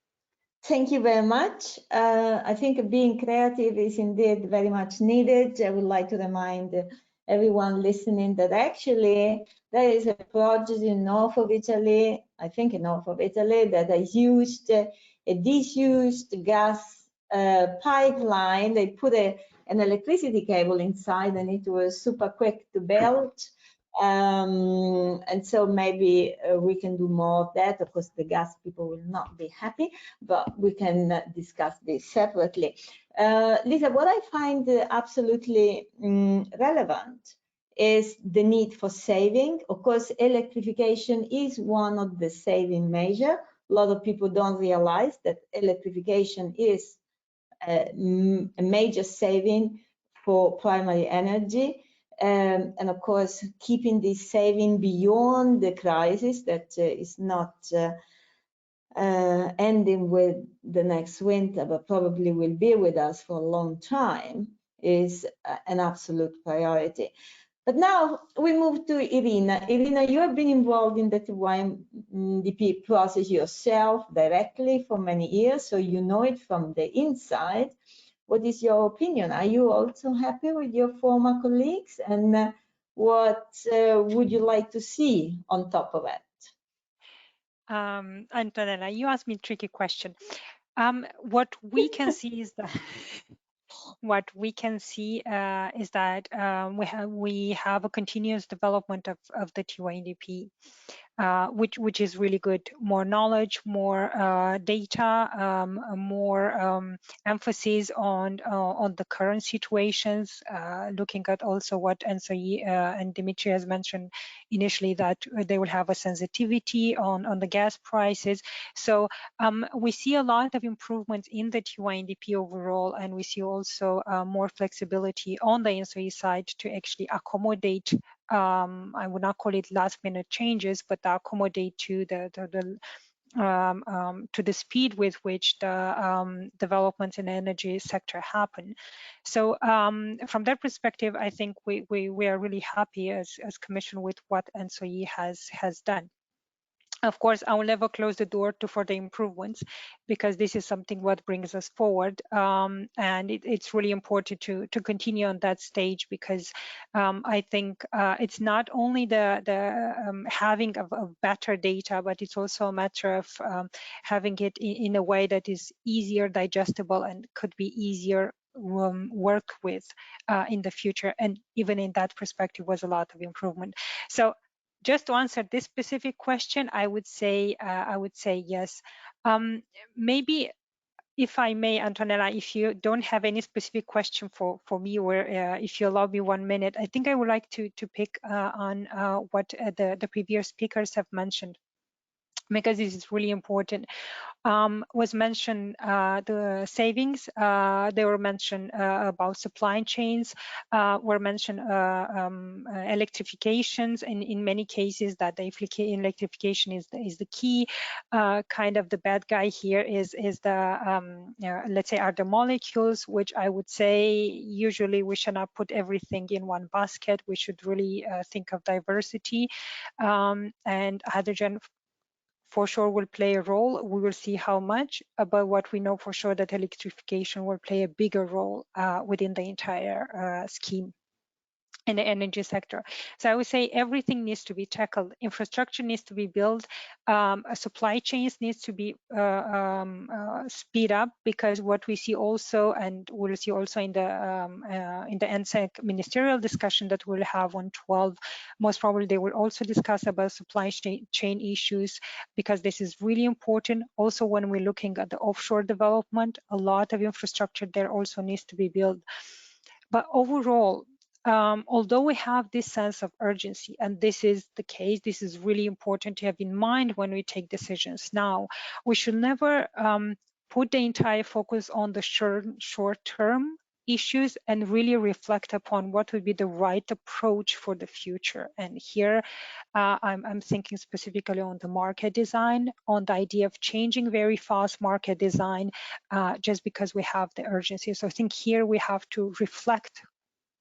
Thank you very much. I think being creative is indeed very much needed. I would like to remind everyone listening that actually there is a project in north of Italy, I think in north of Italy, that has used a disused gas pipeline. They put an electricity cable inside and it was super quick to build. And so maybe we can do more of that. Of course, the gas people will not be happy, but we can discuss this separately. Lisa, what I find absolutely relevant is the need for saving. Of course, electrification is one of the saving measures. A lot of people don't realize that electrification is a major saving for primary energy. And of course, keeping this saving beyond the crisis that is not ending with the next winter, but probably will be with us for a long time, is an absolute priority. But now we move to Irina. Irina, you have been involved in the Tiwandp process yourself directly for many years, so you know it from the inside. What is your opinion? Are you also happy with your former colleagues? And what would you like to see on top of it? Antonella, you asked me a tricky question. What we can see is that we have a continuous development of the Tiwandp. Which is really good. More knowledge, more data, more emphasis on the current situations. Looking at also what ENTSO-E and Dimitri has mentioned initially, that they will have a sensitivity on the gas prices. So we see a lot of improvements in the Tiwandp overall, and we see also more flexibility on the ENTSO-E side to actually accommodate. I would not call it last-minute changes, but accommodate to the speed with which the developments in the energy sector happen. So from that perspective, I think we are really happy as Commission with what ENTSO-E has done. Of course, I will never close the door to further improvements, because this is something what brings us forward, and it's really important to continue on that stage, because I think it's not only the having of better data, but it's also a matter of having it in a way that is easier digestible and could be easier work with in the future. And even in that perspective was a lot of improvement. So just to answer this specific question, I would say yes. Maybe, if I may, Antonella, if you don't have any specific question for me, or if you allow me 1 minute, I think I would like to pick on what the previous speakers have mentioned, because this is really important. Was mentioned the savings, they were mentioned about supply chains, were mentioned electrifications, and in many cases that the electrification is the key. Kind of the bad guy here is the let's say are the molecules, which I would say usually we should not put everything in one basket. We should really think of diversity, and hydrogen for sure will play a role. We will see how much, but what we know for sure that electrification will play a bigger role within the entire scheme in the energy sector. So I would say everything needs to be tackled. Infrastructure needs to be built. Supply chains needs to be speed up, because what we see also, and we'll see also in the NSEC ministerial discussion that we'll have on 12, most probably they will also discuss about supply chain issues, because this is really important. Also, when we're looking at the offshore development, a lot of infrastructure there also needs to be built. But overall, although we have this sense of urgency, and this is the case, this is really important to have in mind when we take decisions now, we should never put the entire focus on the short-term issues and really reflect upon what would be the right approach for the future. And here I'm thinking specifically on the market design, on the idea of changing very fast market design just because we have the urgency. So I think here we have to reflect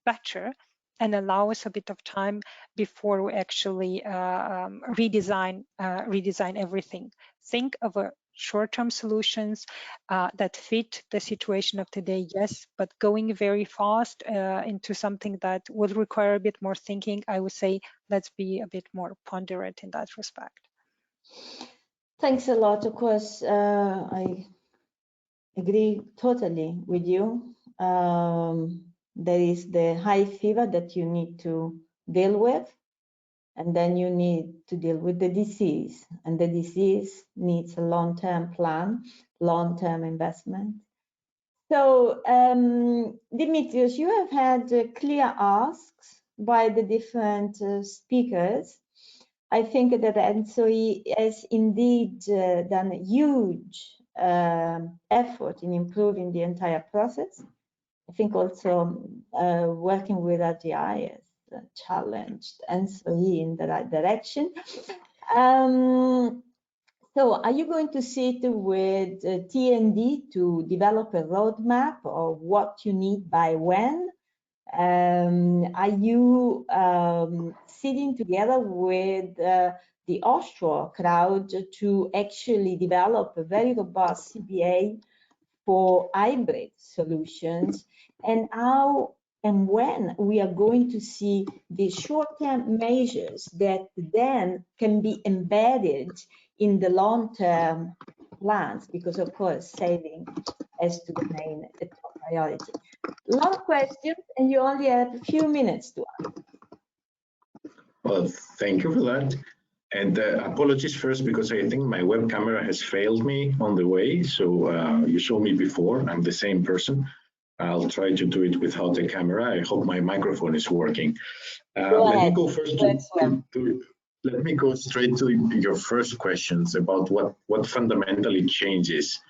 better and allow us a bit of time before we actually redesign everything. Think of a short-term solutions that fit the situation of today, yes, but going very fast into something that would require a bit more thinking, I would say let's be a bit more ponderate in that respect. Thanks a lot. Of course, I agree totally with you. There is the high fever that you need to deal with, and then you need to deal with the disease, and the disease needs a long-term plan, long-term investment. So, Dimitrios, you have had clear asks by the different speakers. I think that ENTSO-E has indeed done a huge effort in improving the entire process. I think also working with RGI has challenged ENTSO-E in the right direction. So are you going to sit with TND to develop a roadmap of what you need by when? Are you sitting together with the Offshore crowd to actually develop a very robust CBA for hybrid solutions, and how and when we are going to see the short-term measures that then can be embedded in the long-term plans, because of course saving has to remain a top priority. Long questions, and you only have a few minutes to answer. Well, thank you for that. And apologies first, because I think my web camera has failed me on the way. So you saw me before, I'm the same person. I'll try to do it without the camera. I hope my microphone is working. Let me go first let me go straight to your first questions about what fundamentally changes.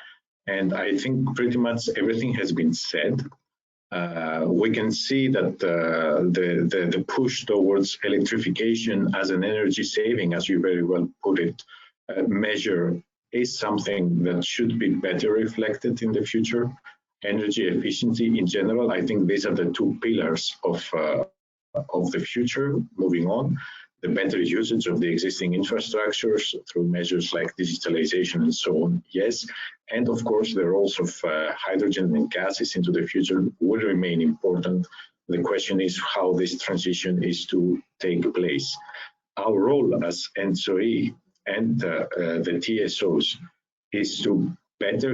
And I think pretty much everything has been said. We can see that the push towards electrification as an energy saving, as you very well put it, measure is something that should be better reflected in the future. Energy efficiency in general, I think these are the two pillars of the future moving on. The better usage of the existing infrastructures through measures like digitalization and so on, yes. And of course, the roles of hydrogen and gases into the future will remain important. The question is how this transition is to take place. Our role as ENTSO-E and the TSOs is to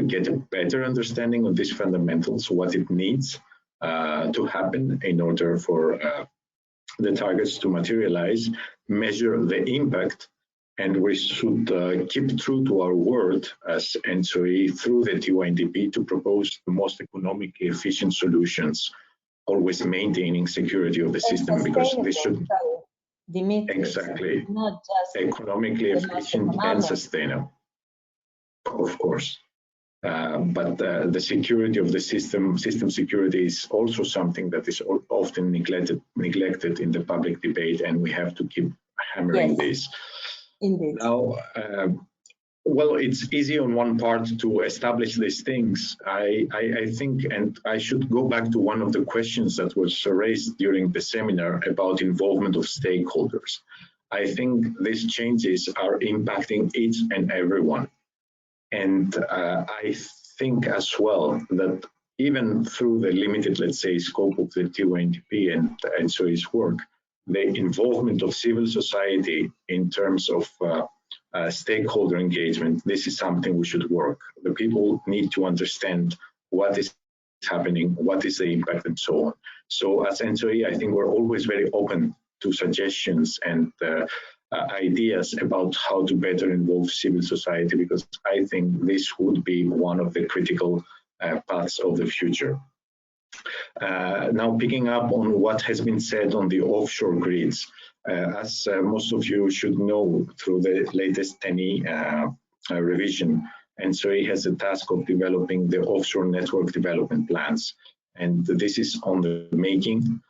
get a better understanding of these fundamentals, what it needs to happen in order for the targets to materialize, measure the impact, and we should keep true to our word as ENTSO-E through the Tiwandp to propose the most economically efficient solutions, always maintaining security of the system, because this should exactly not just economically efficient and sustainable, of course. But the security of the system security is also something that is often neglected in the public debate, and we have to keep hammering this. Indeed. Now, well, it's easy on one part to establish these things. I think, and I should go back to one of the questions that was raised during the seminar about involvement of stakeholders. I think these changes are impacting each and everyone. And I think as well that even through the limited, let's say, scope of the Tiwandp and ENTSO-E's work, the involvement of civil society in terms of stakeholder engagement, this is something we should work. The people need to understand what is happening, what is the impact, and so on. So as ENTSO-E, I think we're always very open to suggestions and ideas about how to better involve civil society, because I think this would be one of the critical paths of the future. Now, picking up on what has been said on the offshore grids, as most of you should know through the latest TENI revision, ENTSO-E has the task of developing the offshore network development plans. And this is on the making.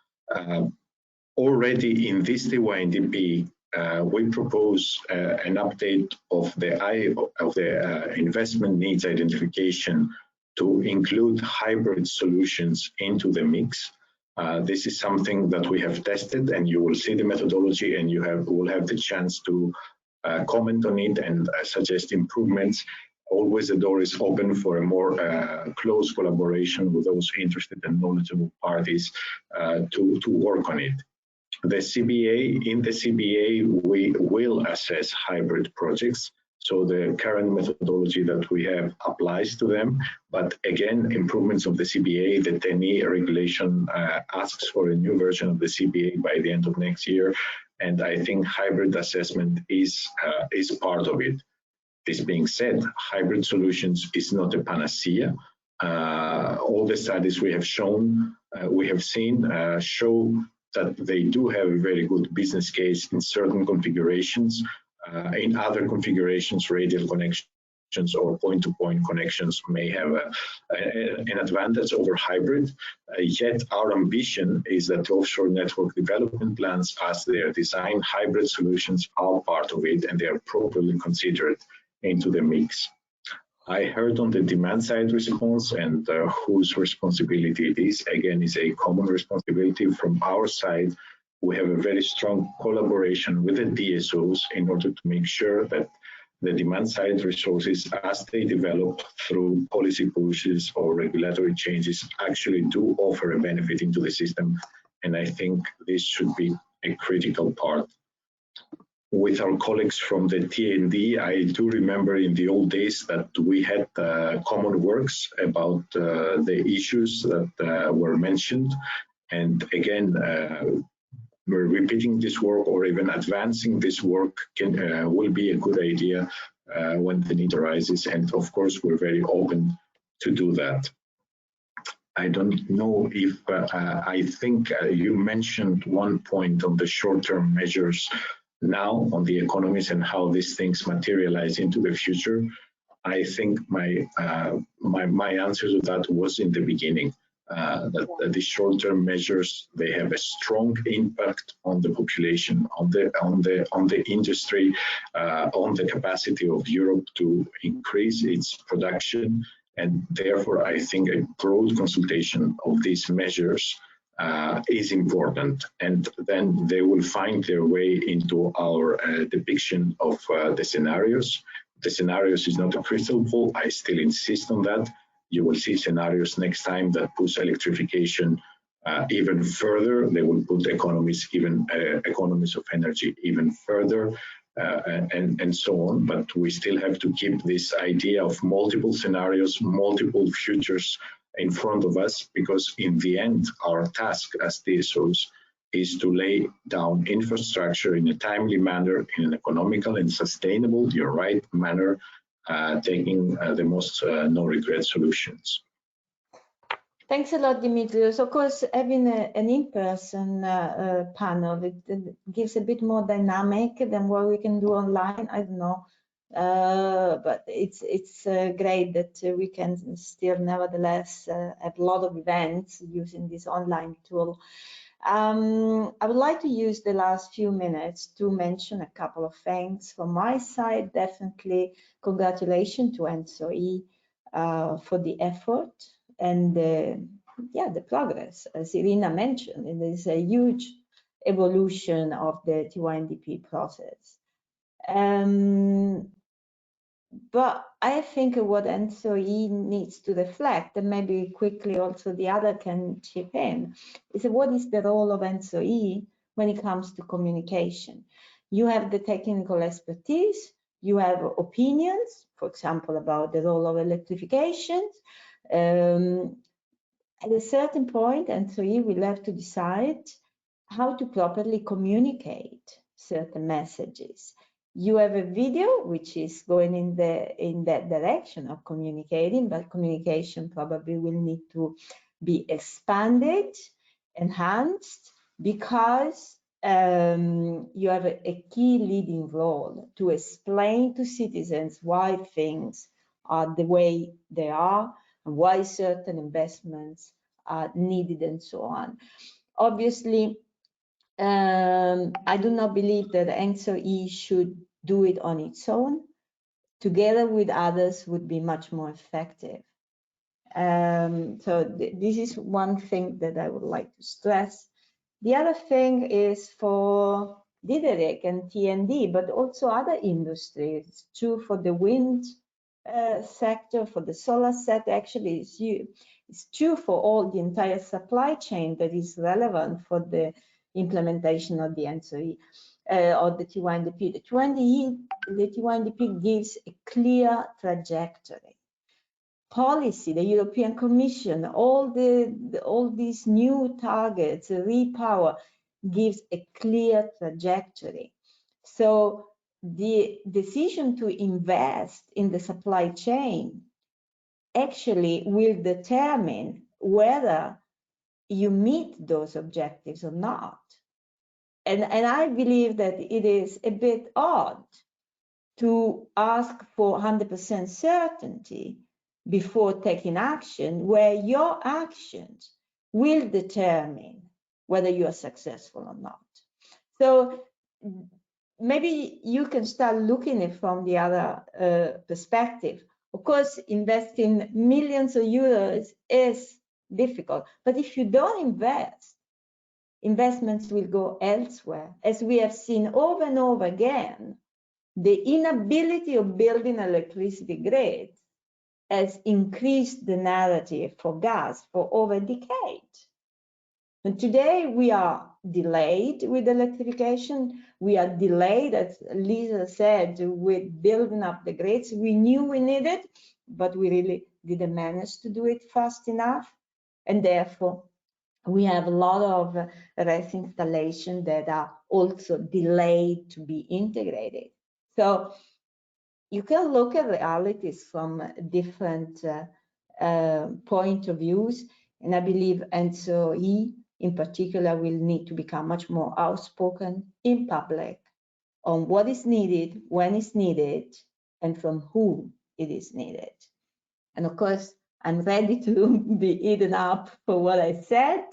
Already in this Tiwandp, we propose an update of the investment needs identification to include hybrid solutions into the mix. This is something that we have tested, and you will see the methodology, and you will have the chance to comment on it and suggest improvements. Always the door is open for a more close collaboration with those interested and knowledgeable parties to work on it. In the CBA, we will assess hybrid projects. So the current methodology that we have applies to them. But again, improvements of the CBA, the TENI regulation asks for a new version of the CBA by the end of next year. And I think hybrid assessment is part of it. This being said, hybrid solutions is not a panacea. All the studies we have seen show that they do have a very good business case in certain configurations. In other configurations, radial connections or point-to-point connections may have an advantage over hybrid. Yet our ambition is that offshore network development plans, as they are designed, hybrid solutions are part of it, and they are properly considered into the mix. I heard on the demand side response and whose responsibility it is. Again, is a common responsibility from our side. We have a very strong collaboration with the DSOs in order to make sure that the demand side resources, as they develop through policy pushes or regulatory changes, actually do offer a benefit into the system. And I think this should be a critical part. With our colleagues from the T&D, I do remember in the old days that we had common works about the issues that were mentioned. And again, we're repeating this work or even advancing this work will be a good idea when the need arises. And of course, we're very open to do that. I don't know if I think you mentioned one point on the short-term measures now on the economies and how these things materialize into the future. I think my answer to that was in the beginning. That the short-term measures, they have a strong impact on the population, on the industry, on the capacity of Europe to increase its production, and therefore I think a broad consultation of these measures is important, and then they will find their way into our depiction of the scenarios. The scenarios is not a crystal ball. I still insist on that. You will see scenarios next time that push electrification even further. They will put economies of energy even further, and so on. But we still have to keep this idea of multiple scenarios, multiple futures in front of us, because in the end, our task as DSOs is to lay down infrastructure in a timely manner, in an economical and sustainable, you're right, manner, taking the most no-regret solutions. Thanks a lot, Dimitrios. Of course, having an in-person panel, it gives a bit more dynamic than what we can do online. I don't know, but it's great that we can still nevertheless have a lot of events using this online tool. I would like to use the last few minutes to mention a couple of things. From my side, definitely congratulations to ENTSO-E for the effort and the progress. As Irina mentioned, it is a huge evolution of the Tiwandp process. But I think what ENTSO-E needs to reflect, and maybe quickly also the other can chip in, is what is the role of ENTSO-E when it comes to communication. You have the technical expertise, you have opinions, for example, about the role of electrification. At a certain point, ENTSO-E will have to decide how to properly communicate certain messages. You have a video which is going in that direction of communicating, but communication probably will need to be expanded, enhanced, because you have a key leading role to explain to citizens why things are the way they are and why certain investments are needed and so on. Obviously, I do not believe that ENTSO-E should do it on its own. Together with others would be much more effective. So this is one thing that I would like to stress. The other thing is for Diderik and TND, but also other industries. It's true for the wind sector, for the solar sector. Actually, it's true for all the entire supply chain that is relevant for the implementation of the ENTSO-E or the Tiwandp. The Tiwandp gives a clear trajectory. Policy, the European Commission, all these new targets, REPower, gives a clear trajectory. So the decision to invest in the supply chain actually will determine whether you meet those objectives or not. And I believe that it is a bit odd to ask for 100% certainty before taking action, where your actions will determine whether you are successful or not. So maybe you can start looking at it from the other perspective. Of course, investing millions of euros is difficult, but if you don't invest, investments will go elsewhere. As we have seen over and over again, the inability of building electricity grids has increased the narrative for gas for over a decade. And today we are delayed with electrification. We are delayed, as Lisa said, with building up the grids. We knew we needed, but we really didn't manage to do it fast enough. And therefore, we have a lot of RES installations that are also delayed to be integrated. So you can look at realities from different point of views, and I believe ENTSO-E in particular will need to become much more outspoken in public on what is needed, when it's needed, and from whom it is needed. And of course, I'm ready to be eaten up for what I said.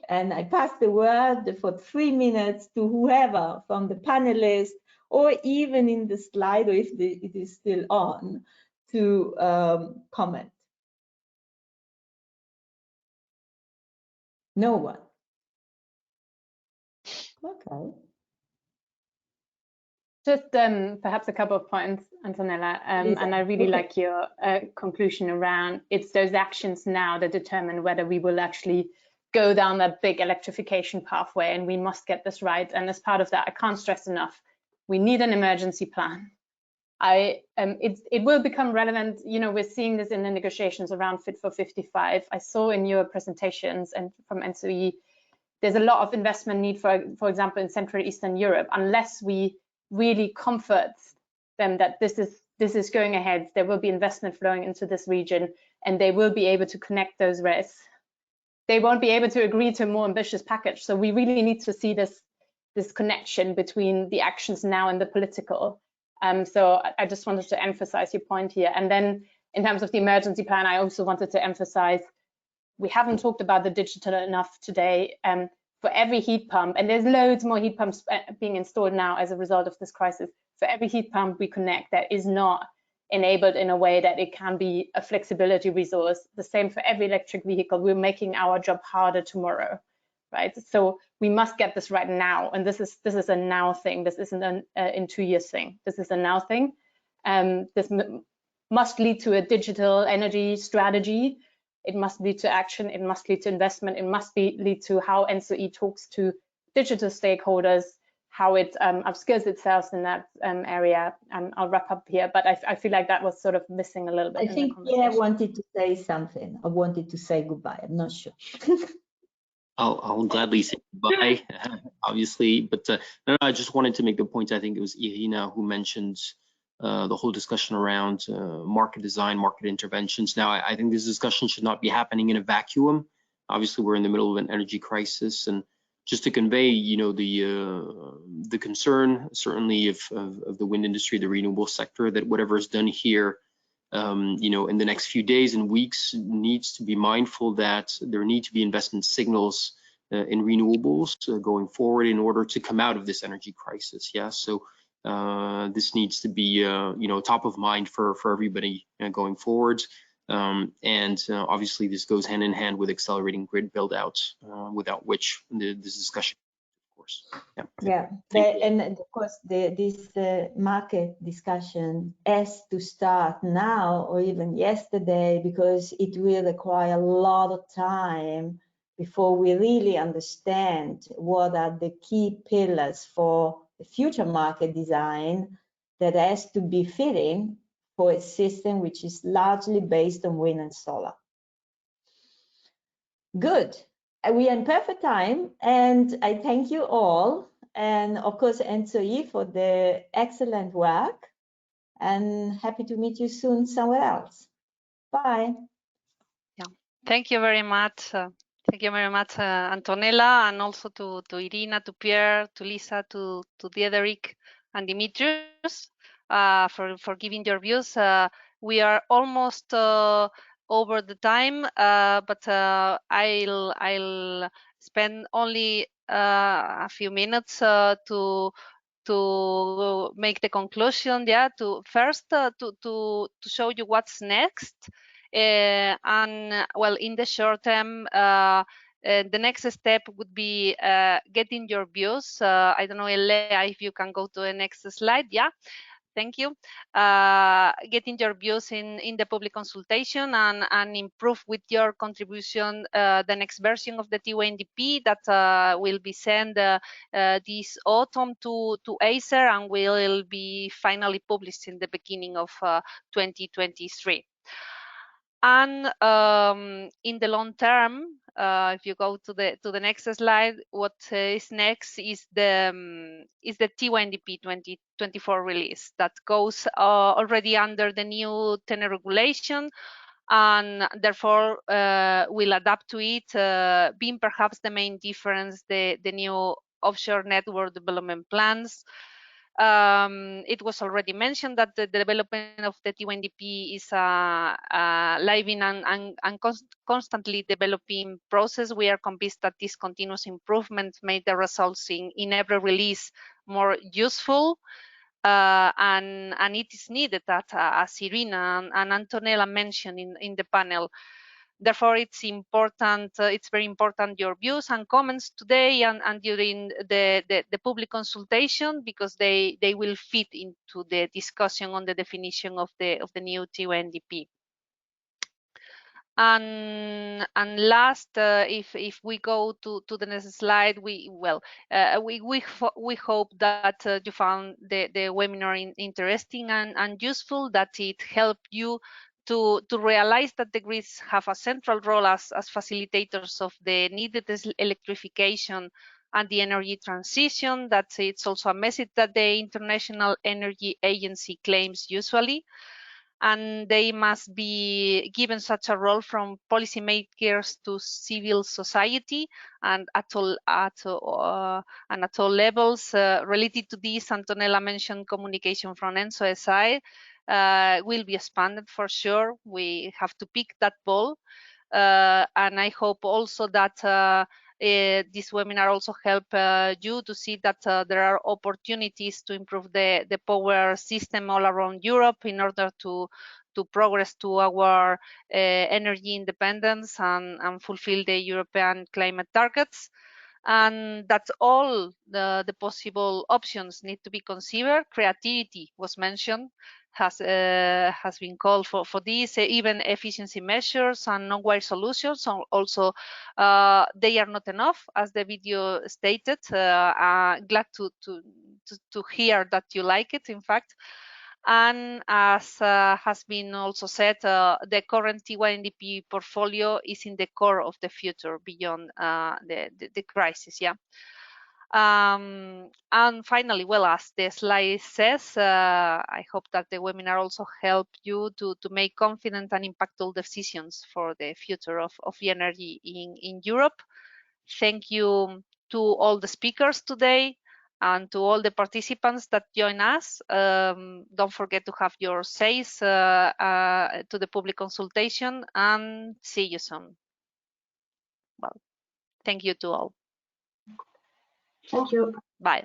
And I pass the word for 3 minutes to whoever from the panelists, or even in the slide, or if it is still on, to comment. No one. Okay. Just perhaps a couple of points, Antonella, and I really like your conclusion around it's those actions now that determine whether we will actually go down that big electrification pathway, and we must get this right. And as part of that, I can't stress enough, we need an emergency plan. It will become relevant. You know, we're seeing this in the negotiations around Fit for 55. I saw in your presentations and from ENTSO-E, there's a lot of investment need for example, in Central Eastern Europe. Unless we really comfort them that this is going ahead, there will be investment flowing into this region, and they will be able to connect those RES. They won't be able to agree to a more ambitious package. So we really need to see this connection between the actions now and the political. So I just wanted to emphasize your point here. And then in terms of the emergency plan, I also wanted to emphasize, we haven't talked about the digital enough today. For every heat pump, and there's loads more heat pumps being installed now as a result of this crisis, for every heat pump we connect that is not enabled in a way that it can be a flexibility resource, the same for every electric vehicle, we're making our job harder tomorrow, right? So we must get this right now, and this is a now thing. This isn't an in 2 years thing. This is a now thing. This must lead to a digital energy strategy. It must lead to action, it must lead to investment, it must lead to how ENTSO-E talks to digital stakeholders, how it upskills itself in that area. I'll wrap up here, but I feel like that was sort of missing a little bit. I think Pierre wanted to say something. I wanted to say goodbye, I'm not sure. I'll gladly say goodbye, obviously, but no, I just wanted to make the point. I think it was Irina who mentioned the whole discussion around market design, market interventions. Now, I think this discussion should not be happening in a vacuum. Obviously, we're in the middle of an energy crisis, and just to convey, the concern certainly of the wind industry, the renewable sector, that whatever is done here, in the next few days and weeks, needs to be mindful that there need to be investment signals in renewables going forward in order to come out of this energy crisis. Yeah, so this needs to be top of mind for everybody going forward. Obviously, this goes hand in hand with accelerating grid build-outs, without which this discussion, of course. Yeah, and of course, this market discussion has to start now or even yesterday, because it will require a lot of time before we really understand what are the key pillars for the future market design that has to be fitting for a system which is largely based on wind and solar. Good. We are in perfect time, and I thank you all, and of course ENTSO-E for the excellent work, and happy to meet you soon somewhere else. Bye. Yeah, thank you very much. Thank you very much, Antonella, and also to Irina, to Pierre, to Lisa, to Diederik and Dimitrios for giving your views. We are almost over the time, but I'll spend only a few minutes to make the conclusion. Yeah, to first to show you what's next. And well, in the short term, the next step would be getting your views. I don't know, Elea, if you can go to the next slide. Yeah, thank you. Getting your views in the public consultation and improve with your contribution the next version of the Tiwandp that will be sent this autumn to Acer and will be finally published in the beginning of 2023. And in the long term, if you go to the next slide, what is next is the Tiwandp 2024 release that goes already under the new TENE regulation, and therefore will adapt to it, being perhaps the main difference the new offshore network development plans. It was already mentioned that the development of the Tiwandp is a living and constantly developing process. We are convinced that this continuous improvement made the results in every release more useful. And it is needed that, as Irina and Antonella mentioned in the panel. Therefore, it's important. It's very important your views and comments today and during the public consultation, because they will fit into the discussion on the definition of the new Tiwandp. And last, if we go to the next slide, we hope that you found the webinar interesting and useful, that it helped you to realize that the grids have a central role as facilitators of the needed electrification and the energy transition. That it's also a message that the International Energy Agency claims usually, and they must be given such a role from policymakers to civil society and at all levels. Related to this, Antonella mentioned communication from ENTSO-E side will be expanded for sure. We have to pick that ball, and I hope also that this webinar also help you to see that there are opportunities to improve the power system all around Europe in order to progress to our energy independence and fulfill the European climate targets. And that all the possible options need to be considered. Creativity was mentioned, has been called for this, even efficiency measures and non-wire solutions. Also, they are not enough, as the video stated. Glad to hear that you like it, in fact. And as has been also said, the current Tiwandp portfolio is in the core of the future beyond the crisis. Yeah. And finally, well, as the slide says, I hope that the webinar also helped you to make confident and impactful decisions for the future of energy in Europe. Thank you to all the speakers today and to all the participants that join us. Don't forget to have your says to the public consultation, and see you soon. Well, thank you to all. Thank you. Bye.